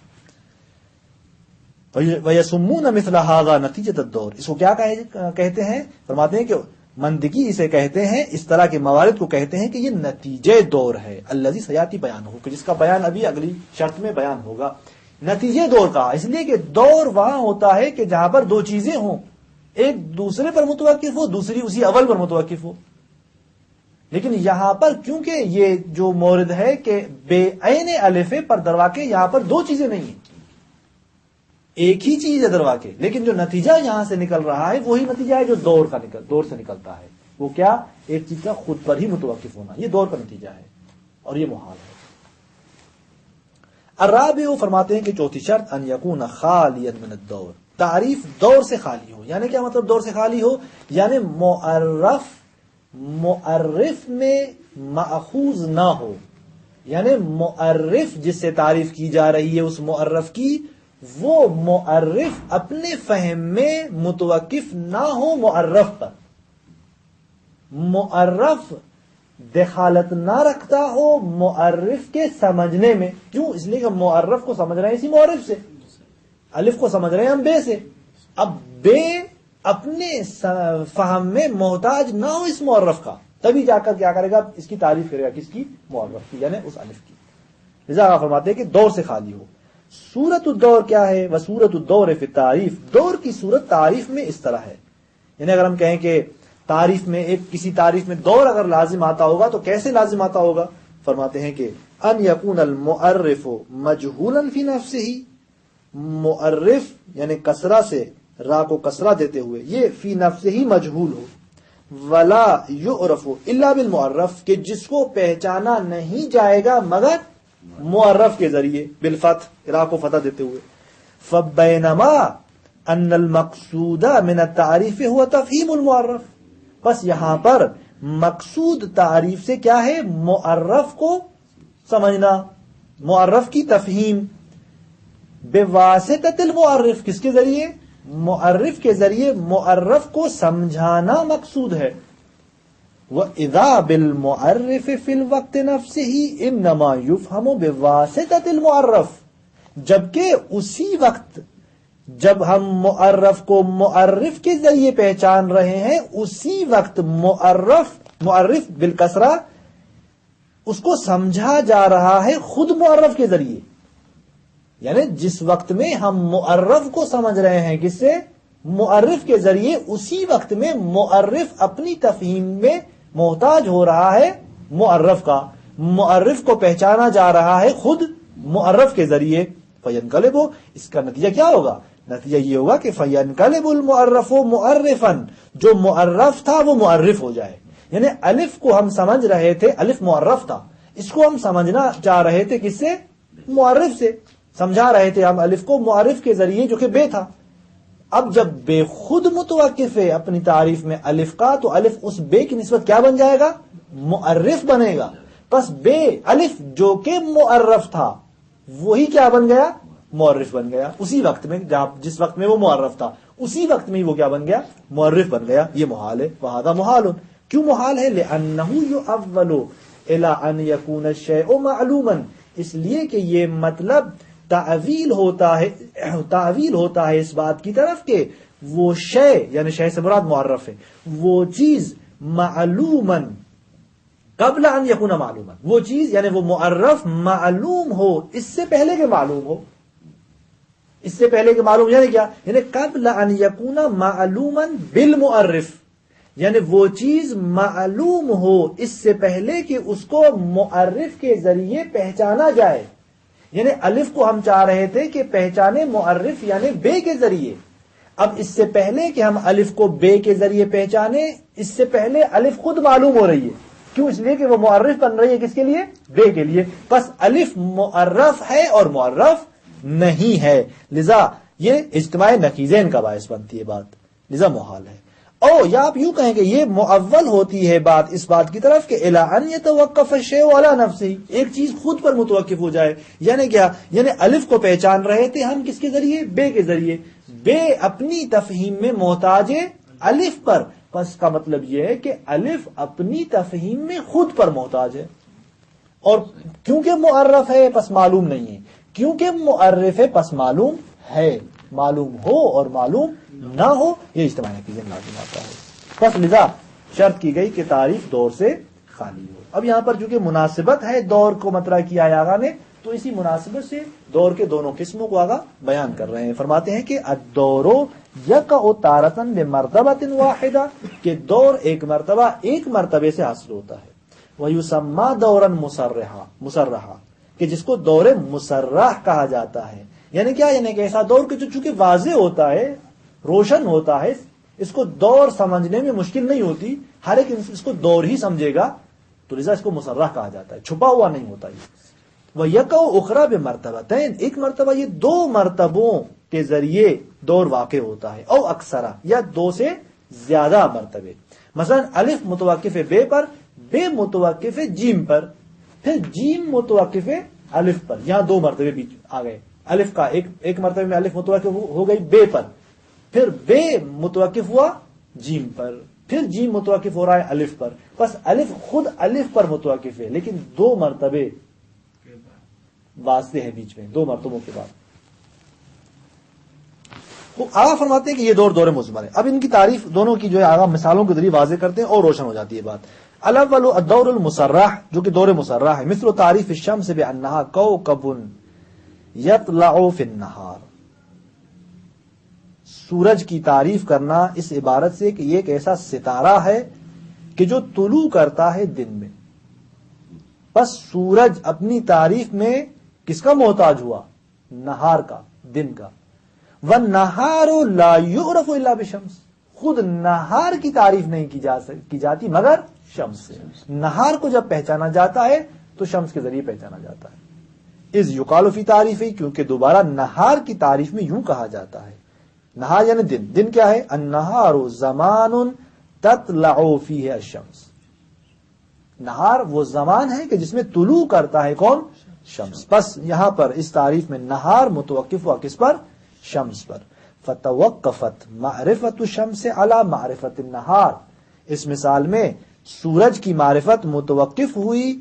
وَيَسُمُّونَ مِثْلَ هَذَا نَتِيجَةَ الدَّوْرِ، اس کو کیا کہتے ہیں؟ فرماتے ہیں کہ منطقی اسے کہتے ہیں، اس طرح کے موارد کو کہتے ہیں کہ یہ نتیجے دور ہے. الذی سیاتی بیان ہو، کہ جس کا بیان ابھی اگلی شرط میں بیان ہوگا. نتیجے دور کا، اس لیے کہ دور وہاں ہوتا ہے کہ جہاں پر دو چیزیں ہوں، ایک دوسرے پر متوقف ہو، دوسری اسی اول پر متوقف ہو. لیکن یہاں پر کیونکہ یہ جو مورد ہے کہ بے عین الف پر درواقع یہاں پر دو چیزیں نہیں ہیں، ایک ہی چیز ہے درواقع، لیکن جو نتیجہ یہاں سے نکل رہا ہے وہی نتیجہ ہے جو دور سے نکلتا ہے. وہ کیا؟ ایک چیز کا خود پر ہی متوقف ہونا، یہ دور کا نتیجہ ہے، اور یہ محال ہے. الرابع، فرماتے ہیں کہ چوتھی شرط ان یکون خالیا من الدور، تعریف دور سے خالی ہو. یعنی کیا مطلب دور سے خالی ہو؟ یعنی معرف میں ماخوذ نہ ہو. یعنی معرف جس سے تعریف کی جا رہی ہے اس معرف کی، وہ معرف اپنے فہم میں متوقف نہ ہو معرف پر، معرف دخالت نہ رکھتا ہو معرف کے سمجھنے میں. کیوں؟ اس لیے کہ ہم معرف کو سمجھ رہے ہیں اسی معرف سے، الف کو سمجھ رہے ہیں ہم بے سے. اب بے اپنے فہم میں محتاج نہ ہو اس معرف کا، تبھی جا کر کیا کرے گا؟ اس کی تعریف کرے گا. کس کی؟ معرف کی، یعنی اس الف کی. لذا فرماتے ہیں کہ دور سے خالی ہو. صورت الدور کیا ہے؟ وصورت الدور فی التعریف، دور کی صورت تعریف میں اس طرح ہے. یعنی اگر ہم کہیں کہ تعریف میں کسی تعریف میں دور اگر لازم آتا ہوگا تو کیسے لازم آتا ہوگا؟ فرماتے ہیں کہ ان یکون المعرف مجہولا فی نفسہ، معرف یعنی کسرہ سے را کو کسرہ دیتے ہوئے یہ فی نفسہ ہی مجہول ہو. ولا یعرف الا بالمعرف، کہ جس کو پہچانا نہیں جائے گا مگر معرف کے ذریعے، بالفتح، را کو فتح دیتے ہوئے. فبینما ان المقصود من التعریف هو تفہیم المعرف، بس یہاں پر مقصود تعریف سے کیا ہے؟ معرف کو سمجھنا، معرف کی تفہیم. بواسطۃ المعرف، کس کے ذریعے؟ معرف کے ذریعے معرف کو سمجھانا مقصود ہے. وَإِذَا بِالْمُعَرِّفِ فِي الْوَقْتِ نَفْسِهِ إِنَّمَا يُفْهَمُ بِوَاسِطَةِ الْمُعَرَّف، جبکہ اسی وقت جب ہم معرف کو معرف کے ذریعے پہچان رہے ہیں، اسی وقت معرف بالکسرہ اس کو سمجھا جا رہا ہے خود معرف کے ذریعے. یعنی جس وقت میں ہم معرف کو سمجھ رہے ہیں کس سے؟ معرف کے ذریعے، اسی وقت میں معرف اپنی تفہیم میں محتاج ہو رہا ہے معرف کا، معرف کو پہچانا جا رہا ہے خود معرف کے ذریعے. فینقلب، اس کا نتیجہ کیا ہوگا؟ نتیجہ یہ ہوگا کہ فینقلب المعرف معرفا، جو معرف تھا وہ معرف ہو جائے. یعنی الف کو ہم سمجھ رہے تھے، الف معرف تھا، اس کو ہم سمجھنا چاہ رہے تھے کس سے؟ معرف سے. سمجھا رہے تھے ہم الف کو معرف کے ذریعے جو کہ بے تھا. اب جب بے خود متوقف ہے اپنی تعریف میں الف کا، تو الف اس بے کی نسبت کیا بن جائے گا؟ معرف بنے گا. پس بے الف جو کہ معرف تھا وہی کیا بن گیا؟ معرف بن گیا. اسی وقت میں جس وقت میں وہ معرف تھا اسی وقت میں وہ کیا بن گیا؟ معرف بن گیا. یہ محال ہے. وہذا محال. کیوں محال ہے؟ لأنه يؤول الى ان يكون الشيء معلوما، اس لیے کہ یہ مطلب تعویل ہوتا ہے اس بات کی طرف کہ وہ شے، یعنی شے سے مراد معرف ہے، وہ چیز معلوما قبل ان یکون معلوما، وہ چیز یعنی وہ معرف معلوم ہو اس سے پہلے کہ معلوم ہو. اس سے پہلے کہ معلوم یعنی کیا؟ یعنی قبل ان یکون معلوما بالمعرف، یعنی وہ چیز معلوم ہو اس سے پہلے کہ اس کو معرف کے ذریعے پہچانا جائے. یعنی الف کو ہم چاہ رہے تھے کہ پہچانے معرف یعنی بے کے ذریعے. اب اس سے پہلے کہ ہم الف کو بے کے ذریعے پہچانے، اس سے پہلے الف خود معلوم ہو رہی ہے. کیوں؟ اس لیے کہ وہ معرف بن رہی ہے کس کے لیے؟ بے کے لیے. بس الف معرف ہے اور معرف نہیں ہے، لذا یہ اجتماع نقیضین کا باعث بنتی ہے بات، لذا محال ہے. او یا آپ یوں کہیں کہ یہ معول ہوتی ہے بات اس بات کی طرف کہ الی ان یتوقف الشیء علی نفسہ، ایک چیز خود پر متوقف ہو جائے. یعنی کیا؟ یعنی الف کو پہچان رہے تھے ہم کس کے ذریعے؟ بے کے ذریعے. بے اپنی تفہیم میں محتاج ہے الف پر، پس کا مطلب یہ ہے کہ الف اپنی تفہیم میں خود پر محتاج ہے. اور کیونکہ معرف ہے پس معلوم نہیں ہے، کیونکہ معرف ہے پس معلوم ہے. معلوم ہو اور معلوم نہ ہو یہ اجتماع نقیضین لازم آتا ہے. پس لذا شرط کی گئی کہ تعریف دور سے خالی ہو. اب یہاں پر چونکہ مناسبت ہے دور کو مطرح کیا ہے آغا نے، تو اسی مناسبت سے دور کے دونوں قسموں کو آغا بیان کر رہے ہیں. فرماتے ہیں کہ الدور یقع تارۃ بمرتبۃ واحدہ، کہ دور ایک مرتبے سے حاصل ہوتا ہے. ویسمى دورا مسرحا، کہ جس کو دور مسرح کہا جاتا ہے. یعنی کیا؟ یعنی کہ ایسا دور کہ جو چونکہ واضح ہوتا ہے، روشن ہوتا ہے، اس کو دور سمجھنے میں مشکل نہیں ہوتی، ہر ایک اس کو دور ہی سمجھے گا، تو لذا اس کو مسرح کہا جاتا ہے، چھپا ہوا نہیں ہوتا. وہ یقع اخری بمرتبتین، ایک مرتبہ یہ دو مرتبوں کے ذریعے دور واقع ہوتا ہے، او اکثرا یا دو سے زیادہ مرتبے. مثلا الف متوقف ہے بے پر، بے متوقف ہے جیم پر، پھر جیم متوقف ہے الف پر. یہاں دو مرتبے بیچ آ گئے. الف کا ایک مرتبے میں الف متوقف ہو گئی بے پر، پھر بے متوقف ہوا جیم پر، پھر جیم متوقف ہو رہا ہے الف پر. بس الف خود الف پر متوقف ہے لیکن دو مرتبے واسطے ہیں بیچ میں، دو مرتبوں کے بعد. آگا فرماتے ہیں کہ یہ دور مضمر ہے. اب ان کی تعریف دونوں کی جو ہے آگا مثالوں کے ذریعے واضح کرتے ہیں اور روشن ہو جاتی ہے بات. الاول الدور المسرح، جو کہ دور مسرح ہے، مثل تعریف الشمس بانها کوكب یطلع فی النہار، سورج کی تعریف کرنا اس عبارت سے کہ یہ ایک ایسا ستارہ ہے کہ جو طلوع کرتا ہے دن میں. بس سورج اپنی تعریف میں کس کا محتاج ہوا؟ نہار کا، دن کا. وَالنَّهَارُ لَا يُعْرَفُ إِلَّا بِشَمْسٍ، خود نہار کی تعریف نہیں کی جاتی مگر شمس سے. نہار کو جب پہچانا جاتا ہے تو شمس کے ذریعے پہچانا جاتا ہے. از یقال فی تعریف، کیونکہ دوبارہ نہار کی تعریف میں یوں کہا جاتا ہے. نہار یعنی دن. دن کیا ہے؟ النہار زمان تطلع فیہ الشمس، نہار وہ زمان ہے کہ جس میں طلوع کرتا ہے کون؟ شمس. بس یہاں پر اس تعریف میں نہار متوقف ہوا کس پر؟ شمس پر. فتوقفت معرفت الشمس علی معرفت النہار، اس مثال میں سورج کی معرفت متوقف ہوئی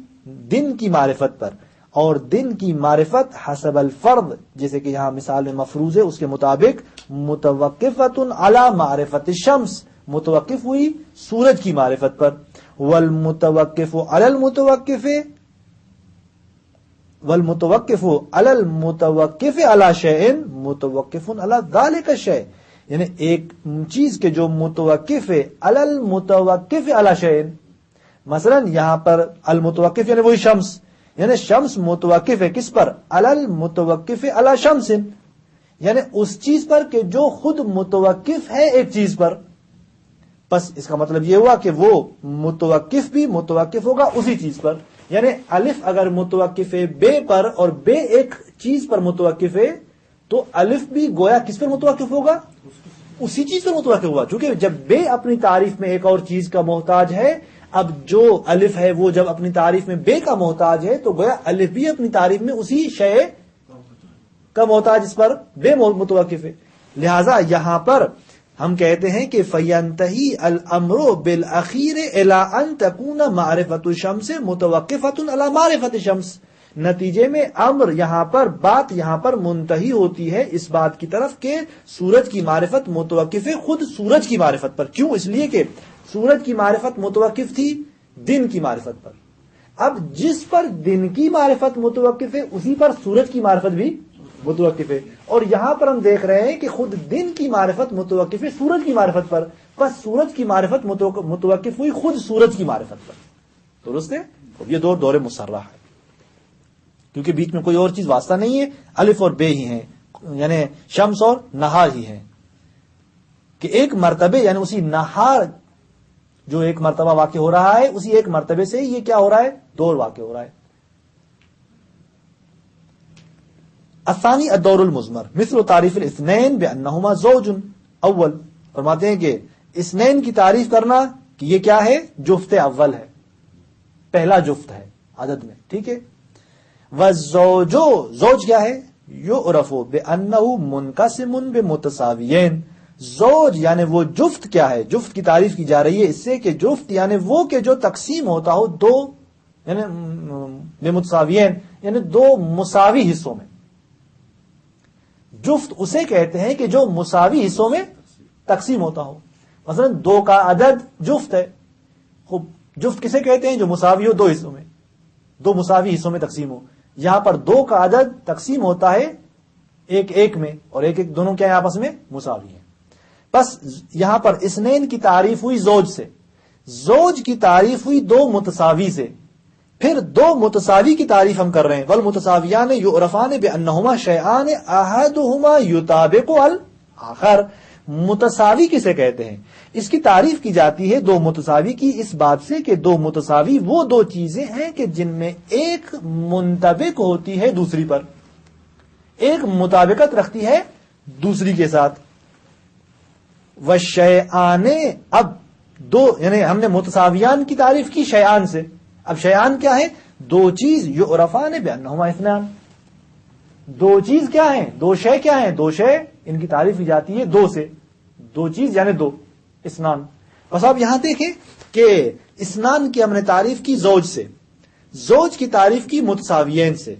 دن کی معرفت پر، اور دن کی معرفت حسب الفرض، جیسے کہ یہاں مثال میں مفروض ہے اس کے مطابق متوقفت علی معرفت الشمس، متوقف ہوئی سورج کی معرفت پر. والمتوقف علی المتوقف علی شیء متوقف علی ذلک الشیء، یعنی ایک چیز کے جو متوقف ہے علی المتوقف علی شیء. مثلا یہاں پر المتوقف یعنی وہی شمس، یعنی شمس متوقف ہے کس پر؟ علل متوقف علی شمس، یعنی اس چیز پر کہ جو خود متوقف ہے ایک چیز پر. بس اس کا مطلب یہ ہوا کہ وہ متوقف بھی متوقف ہوگا اسی چیز پر. یعنی الف اگر متوقف ہے بے پر اور بے ایک چیز پر متوقف ہے تو الف بھی گویا کس پر متوقف ہوگا؟ اسی چیز پر متوقف ہوگا. چونکہ جب بے اپنی تعریف میں ایک اور چیز کا محتاج ہے، اب جو الف ہے وہ جب اپنی تعریف میں بے کا محتاج ہے تو گویا الف بھی اپنی تعریف میں اسی شے کا محتاج اس پر بے متوقف ہے. لہذا یہاں پر ہم کہتے ہیں کہ فَيَنْتَهِي الْأَمْرُ بِالْأَخِيرِ إِلَىٰ أَن تَكُونَ مَعْرِفَةُ الشَّمْسِ مُتَوَقِّفَةٌ عَلَىٰ مَعْرِفَةِ الشَّمْسِ. نتیجے میں امر یہاں پر بات یہاں پر منتہی ہوتی ہے اس بات کی طرف کہ سورج کی معرفت متوقف ہے خود سورج کی معرفت پر. کیوں؟ اس لیے کہ سورج کی معرفت متوقف تھی دن کی معرفت پر. اب جس پر دن کی معرفت متوقف ہے اسی پر سورج کی معرفت بھی متوقف ہے. اور یہاں پر ہم دیکھ رہے ہیں کہ خود دن کی معرفت متوقف ہے سورج کی معرفت پر، بس سورج کی معرفت متوقف ہوئی خود سورج کی معرفت پر. درست ہے؟ یہ دور مسرہ ہے کیونکہ بیچ میں کوئی اور چیز واسطہ نہیں ہے، الف اور بے ہی ہیں، یعنی شمس اور نہار ہی ہیں کہ ایک مرتبے یعنی اسی نہار جو ایک مرتبہ واقع ہو رہا ہے اسی ایک مرتبے سے یہ کیا ہو رہا ہے؟ دور واقع ہو رہا ہے. الثانی الدور المضمر مثل تعریف الاثنین بانہما زوج اول. فرماتے ہیں کہ اثنین کی تعریف کرنا کہ یہ کیا ہے؟ جفت اول ہے، پہلا جفت ہے عدد میں. ٹھیک ہے. والزوجو زوج کیا ہے؟ یعرف بانہ منقسم بمتساویین. زوج یعنی وہ جفت کیا ہے؟ جفت کی تعریف کی جا رہی ہے اس سے کہ جفت یعنی وہ کہ جو تقسیم ہوتا ہو دو یعنی بمتساویین یعنی دو مساوی حصوں میں. جفت اسے کہتے ہیں کہ جو مساوی حصوں میں تقسیم ہوتا ہو. مثلا دو کا عدد جفت ہے. خوب جفت کسے کہتے ہیں؟ جو مساوی ہو دو حصوں میں، دو مساوی حصوں میں تقسیم ہو. یہاں پر دو کا عدد تقسیم ہوتا ہے ایک ایک میں اور ایک ایک دونوں کیا ہے؟ آپس میں مساوی ہیں. بس یہاں پر اثنین کی تعریف ہوئی زوج سے، زوج کی تعریف ہوئی دو متساوی سے. پھر دو متساوی کی تعریف ہم کر رہے ہیں. والمتساویان یعرفان بانہما شیئان احدہما یطابق الآخر. متساوی کسے کہتے ہیں؟ اس کی تعریف کی جاتی ہے دو متساوی کی اس بات سے کہ دو متساوی وہ دو چیزیں ہیں کہ جن میں ایک منطبق ہوتی ہے دوسری پر، ایک مطابقت رکھتی ہے دوسری کے ساتھ. وشیئان، اب دو یعنی ہم نے متساویان کی تعریف کی شیئان سے. اب شیئان کیا ہے؟ دو چیز یعرفان بانہما اثنان. دو چیز کیا ہیں؟ دو شے کیا ہیں؟ دو شے ان کی تعریف کی جاتی ہے دو سے. دو چیز یعنی دو اسنان. بس آپ یہاں دیکھیں کہ اسنان کی ہم نے تعریف کی زوج سے، زوج کی تعریف کی متساویین سے،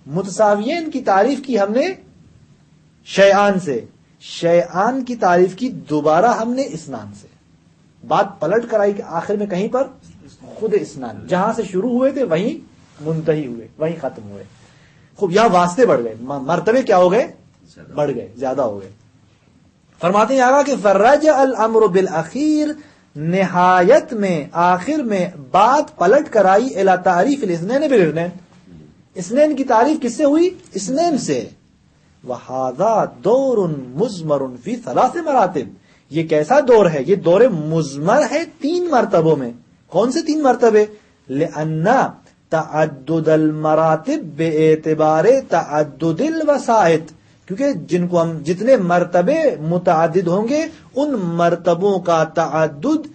متساویین کی تعریف کی ہم نے شیئان سے، شیئان کی تعریف کی دوبارہ ہم نے اسنان سے. بات پلٹ کر آئی کہ آخر میں کہیں پر خود اسنان جہاں سے شروع ہوئے تھے وہیں منتہی ہوئے، وہیں ختم ہوئے. خوب یہاں واسطے بڑھ گئے، مرتبے کیا ہو گئے؟ بڑھ گئے، زیادہ ہو گئے. فرماتے ہیں آگا کہ فرجع الامر بالاخیر، نہایت میں آخر میں بات پلٹ کر آئی الی تعریف الاثنین بالاثنین. اثنین کی تعریف کس سے ہوئی؟ اثنین سے. وہذا دور مزمر فی ثلاث مراتب. یہ کیسا دور ہے؟ یہ دور مزمر ہے تین مرتبوں میں. کون سے تین مرتبے؟ لأن تعدد المراتب باعتبار تعدد الوسائط، کیونکہ جن کو ہم جتنے مرتبے متعدد ہوں گے ان مرتبوں کا تعدد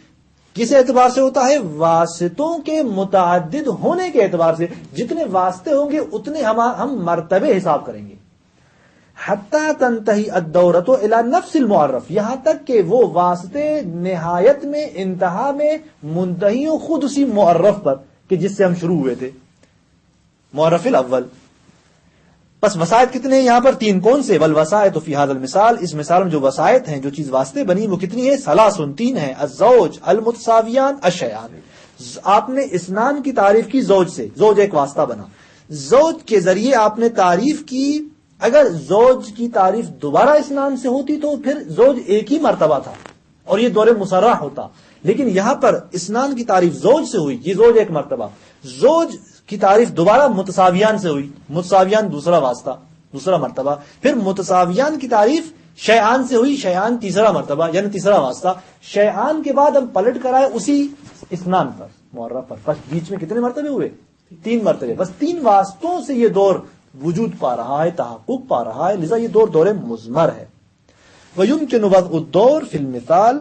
کس اعتبار سے ہوتا ہے؟ واسطوں کے متعدد ہونے کے اعتبار سے. جتنے واسطے ہوں گے اتنے ہم مرتبے حساب کریں گے. حتی تنتہی الدورۃ الی نفس المعرف، یہاں تک کہ وہ واسطے نہایت میں انتہا میں منتہی ہوں خود اسی معرف پر کہ جس سے ہم شروع ہوئے تھے، معرف الاول. بس وسائط کتنے ہیں یہاں پر؟ تین. کون سے؟ والوسائط فی ھذا المثال، اس مثال میں جو وسائط ہیں جو چیز واسطے بنی وہ کتنی ہے؟ ثلاث، تین ہیں. الزوج، المتساویان، الشیئان. آپ نے اسنان کی تعریف کی زوج سے، زوج ایک واسطہ بنا. زوج کے ذریعے آپ نے تعریف کی. اگر زوج کی تعریف دوبارہ اسنان سے ہوتی تو پھر زوج ایک ہی مرتبہ تھا اور یہ دور مسرح ہوتا. لیکن یہاں پر اسنان کی تعریف زوج سے ہوئی، یہ زوج ایک مرتبہ. زوج کی تعریف دوبارہ متساویان سے ہوئی. متساویان دوسرا واسطہ، دوسرا مرتبہ. پھر متساویان کی تعریف شیعان سے ہوئی، شیعان تیسرا مرتبہ یعنی تیسرا واسطہ. شیعان کے بعد ہم پلٹ کر آئے اسی اسنان پر، معرف پر. بس بیچ میں کتنے مرتبے ہوئے؟ 3 مرتبے. بس 3 واسطوں سے یہ دور وجود پا رہا ہے، تحقق پا رہا ہے، لذا یہ دور مضمر ہے. وَيُمْكِنُ وَضْعُ الدَّوْرِ فِي الْمِثَالِ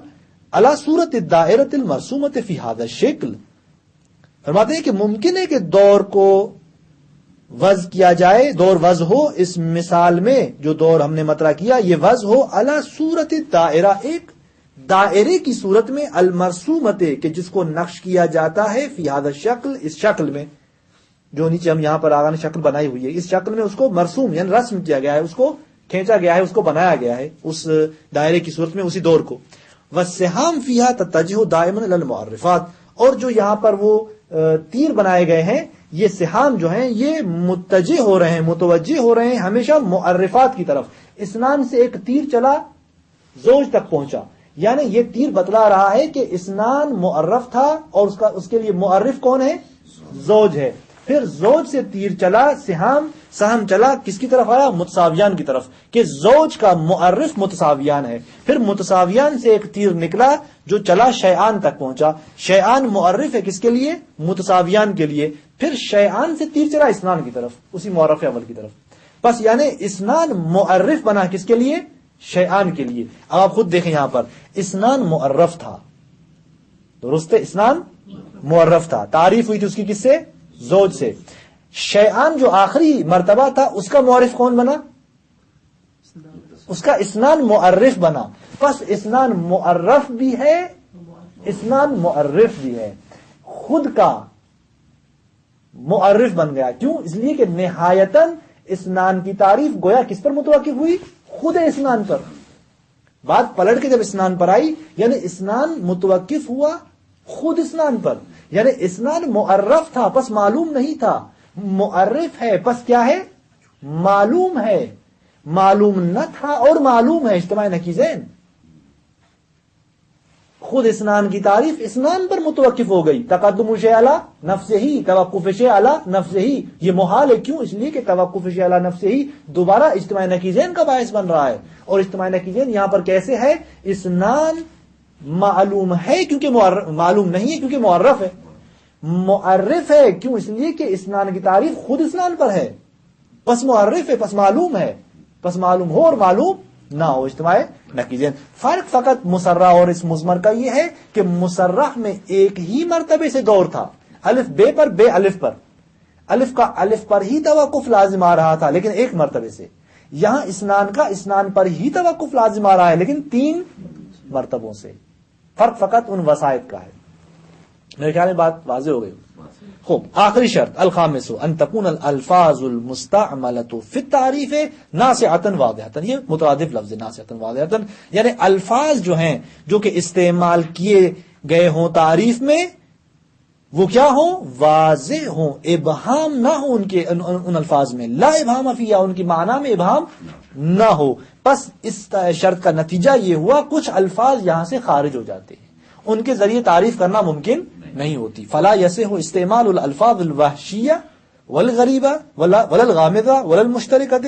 عَلَى صُورَةِ الدَّائِرَةِ الْمَرْسُومَةِ فِي هَذَا الشَّكْلِ. فرماتے ہیں کہ ممکن ہے کہ دور کو وضع کیا جائے، دور وضع ہو اس مثال میں جو دور ہم نے مطرح کیا، یہ وضع ہو علی صورت دائرہ، ایک دائرے کی صورت میں، المرسومت کہ جس کو نقش کیا جاتا ہے، فی ھذا الشکل، اس شکل میں جو نیچے ہم یہاں پر آغا نے شکل بنائی ہوئی ہے، اس شکل میں اس کو مرسوم یعنی رسم کیا گیا ہے، اس کو کھینچا گیا ہے، اس کو بنایا گیا ہے اس دائرے کی صورت میں، اسی دور کو. والسہام فیہا تتجہ دائما الی المعرفات، اور جو یہاں پر وہ تیر بنائے گئے ہیں، یہ سہام جو ہیں یہ متجہ ہو رہے ہیں، متوجہ ہو رہے ہیں ہمیشہ معرفات کی طرف. اسنان سے ایک تیر چلا زوج تک پہنچا، یعنی یہ تیر بتلا رہا ہے کہ اسنان معرف تھا اور اس کے لیے معرف کون ہے؟ زوج ہے. پھر زوج سے تیر چلا، سہم چلا کس کی طرف آیا؟ متساویان کی طرف، کہ زوج کا معرف متساویان ہے. پھر متساویان سے ایک تیر نکلا جو چلا شیعان تک پہنچا. شیعان معرف ہے کس کے لیے؟ متساویان کے لیے. پھر شیعان سے تیر چلا اسنان کی طرف، اسی معرف اول کی طرف. بس یعنی اسنان معرف بنا کس کے لیے؟ شیعان کے لیے. اب آپ خود دیکھیں یہاں پر اسنان معرف تھا، درست ہے، اسنان معرف تھا، تعریف ہوئی تھی اس کی کس سے؟ زوج سے. شیعان جو آخری مرتبہ تھا اس کا معرف کون بنا؟ اس کا اسنان معرف بنا. پس اسنان معرف بھی ہے، اسنان معرف بھی ہے، خود کا معرف بن گیا. کیوں؟ اس لیے کہ نہایتاً اسنان کی تعریف گویا کس پر متوقف ہوئی؟ خود اسنان پر. بات پلٹ کے جب اسنان پر آئی یعنی اسنان متوقف ہوا خود اسنان پر، یعنی اسنان معرف تھا پس معلوم نہیں تھا، معرف ہے پس کیا ہے؟ معلوم ہے. معلوم نہ تھا اور معلوم ہے، اجتماع نقیضین. خود اسنان کی تعریف اسنان پر متوقف ہو گئی. تقدم شیء علی نفسہ ہی، توقف شیء علی نفسہ ہی، یہ محال ہے. کیوں؟ اس لیے کہ توقف شیء علی نفسہ ہی دوبارہ اجتماع نقیضین کا باعث بن رہا ہے. اور اجتماع نقیضین یہاں پر کیسے ہے؟ اسنان معلوم ہے کیونکہ معلوم نہیں ہے کیونکہ معرف ہے. معرف ہے کیوں؟ اس لیے کہ اسنان کی تعریف خود اسنان پر ہے، پس معرف ہے، پس معلوم ہے، پس معلوم ہو اور معلوم نہ ہو، اجتماع نقیضین. فرق فقط مسرح اور اس مضمر کا یہ ہے کہ مسرح میں ایک ہی مرتبے سے دور تھا، الف بے پر، بے الف پر، الف کا الف پر ہی توقف لازم آ رہا تھا لیکن ایک مرتبے سے. یہاں اسنان کا اسنان پر ہی توقف لازم آ رہا ہے لیکن 3 مرتبوں سے. فرق فقط ان وسائط کا ہے. میرے خیال میں بات واضح ہو گئی. خوب، آخری شرط الخامس ان تکون الالفاظ المستعملۃ فی التعریف ناصعۃ واضحۃ. یہ مترادف لفظ ناصعۃ واضحۃ، یعنی الفاظ جو ہیں جو کہ استعمال کیے گئے ہوں تعریف میں وہ کیا ہوں؟ واضح ہوں، ابہام نہ ہو ان الفاظ میں، لا ابہام فیہا، ان کی معنی میں ابہام نہ ہو. بس اس شرط کا نتیجہ یہ ہوا کچھ الفاظ یہاں سے خارج ہو جاتے ہیں، ان کے ذریعے تعریف کرنا ممکن نہیں ہوتی. فلا یصح استعمال الالفاظ الوحشیہ والغریبہ ولا الغامضہ ولا المشترکۃ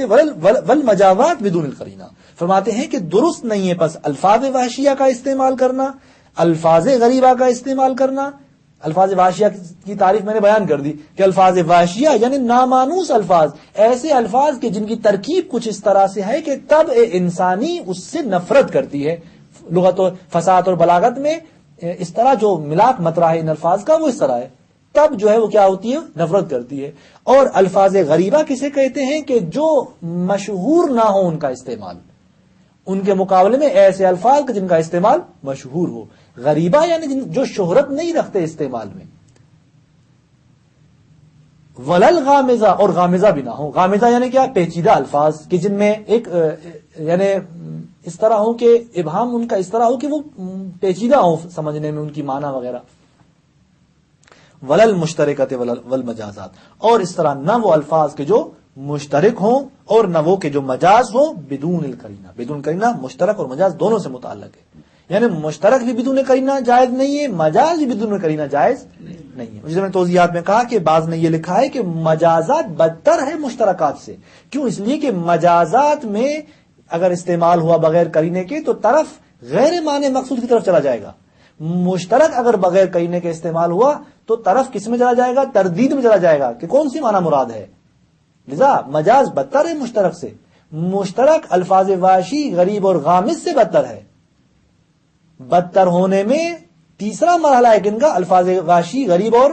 والمجازات بدون القرینہ. فرماتے ہیں کہ درست نہیں ہے پس الفاظ وحشیہ کا استعمال کرنا، الفاظ غریبہ کا استعمال کرنا. الفاظ وحشیہ کی تعریف میں نے بیان کر دی کہ الفاظ وحشیہ یعنی نامانوس الفاظ، ایسے الفاظ کہ جن کی ترکیب کچھ اس طرح سے ہے کہ طبع انسانی اس سے نفرت کرتی ہے. لغت و فصاحت اور بلاغت میں اس طرح جو ملاک مطرح ہے ان الفاظ کا وہ اس طرح ہے، تب جو ہے وہ کیا ہوتی ہے؟ نفرت کرتی ہے. اور الفاظ غریبہ کسے کہتے ہیں؟ کہ جو مشہور نہ ہو ان کا استعمال، ان کے مقابلے میں ایسے الفاظ جن کا استعمال مشہور ہو. غریبہ یعنی جو شہرت نہیں رکھتے استعمال میں. ولل غامزہ، اور غامزہ بھی نہ ہو. غامزہ یعنی کیا؟ پیچیدہ الفاظ کہ جن میں ایک یعنی اس طرح ہو کہ ابہام ان کا اس طرح ہو کہ وہ پیچیدہ ہو سمجھنے میں، ان کی معنی وغیرہ. ولل مشترکۃ والمجازات، اور اس طرح نہ وہ الفاظ کے جو مشترک ہوں اور نہ وہ کہ جو مجاز ہو بدون القرینہ. بدون قرینہ مشترک اور مجاز دونوں سے متعلق ہے، یعنی مشترک بھی بدون قرینہ جائز نہیں ہے، مجاز بھی بدون قرینہ جائز نہیں ہے. جیسے میں نے توضیحات میں کہا کہ بعض نے یہ لکھا ہے کہ مجازات بدتر ہے مشترکات سے. کیوں؟ اس لیے کہ مجازات میں اگر استعمال ہوا بغیر قرینے کے تو طرف غیر معنی مقصود کی طرف چلا جائے گا. مشترک اگر بغیر قرینے کے استعمال ہوا تو طرف کس میں چلا جائے گا؟ تردید میں چلا جائے گا کہ کون سی معنی مراد ہے. لذا مجاز بدتر ہے مشترک سے. مشترک الفاظ واشی غریب اور غامض سے بدتر ہے. بدتر ہونے میں تیسرا مرحلہ ہے کن کا؟ الفاظ واشی غریب اور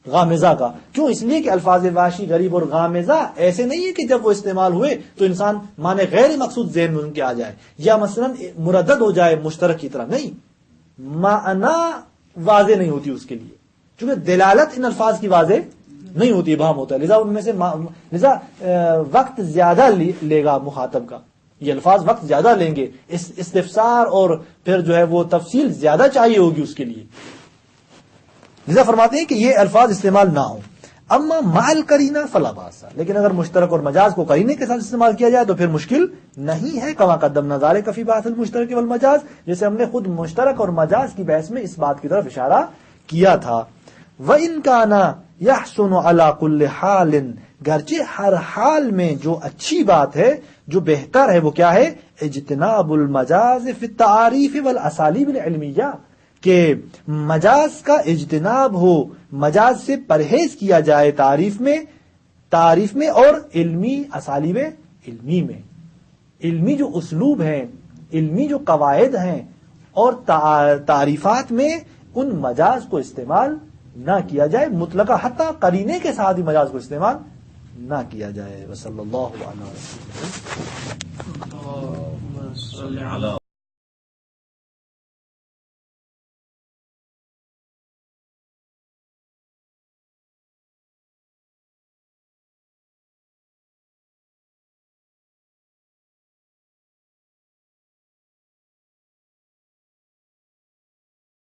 غامزہ کا. کیوں؟ اس لیے کہ الفاظ واشی غریب اور غامزہ ایسے نہیں ہے کہ جب وہ استعمال ہوئے تو انسان معنی غیر مقصود ذہن میں ان کے آ جائے یا مثلا مردد ہو جائے مشترک کی طرح. نہیں، معنی واضح نہیں ہوتی اس کے لیے، چونکہ دلالت ان الفاظ کی واضح نہیں ہوتی، ابہام ہوتا ہے. لذا ان میں سے وقت زیادہ لے گا مخاطب کا. یہ الفاظ وقت زیادہ لیں گے، استفسار اور پھر جو ہے وہ تفصیل زیادہ چاہیے ہوگی اس کے لیے. لذا فرماتے ہیں کہ یہ الفاظ استعمال نہ ہوں. اما مال کرینہ فلا باس، لیکن اگر مشترک اور مجاز کو کرینے کے ساتھ استعمال کیا جائے تو پھر مشکل نہیں ہے. کما قدمنا ذالک فی بحث المشترک والمجاز، جیسے ہم نے خود مشترک اور مجاز کی بحث میں اس بات کی طرف اشارہ کیا تھا. وَإِن كَانَ يَحْسُنُ عَلَى كُلِّ حَالٍ، گرچہ ہر حال میں جو اچھی بات ہے، جو بہتر ہے، وہ کیا ہے؟ اجتناب المجاز فی التعاریف والاسالیب العلمیہ، کہ مجاز کا اجتناب ہو، مجاز سے پرہیز کیا جائے تعریف میں اور علمی اسالیب علمی میں. علمی جو اسلوب ہیں، علمی جو قواعد ہیں اور تعریفات میں ان مجاز کو استعمال نہ کیا جائے مطلقہ، حتیٰ قرینے کے ساتھ ہی مجاز کو استعمال نہ کیا جائے. وصلی اللہ علیہ وسلم.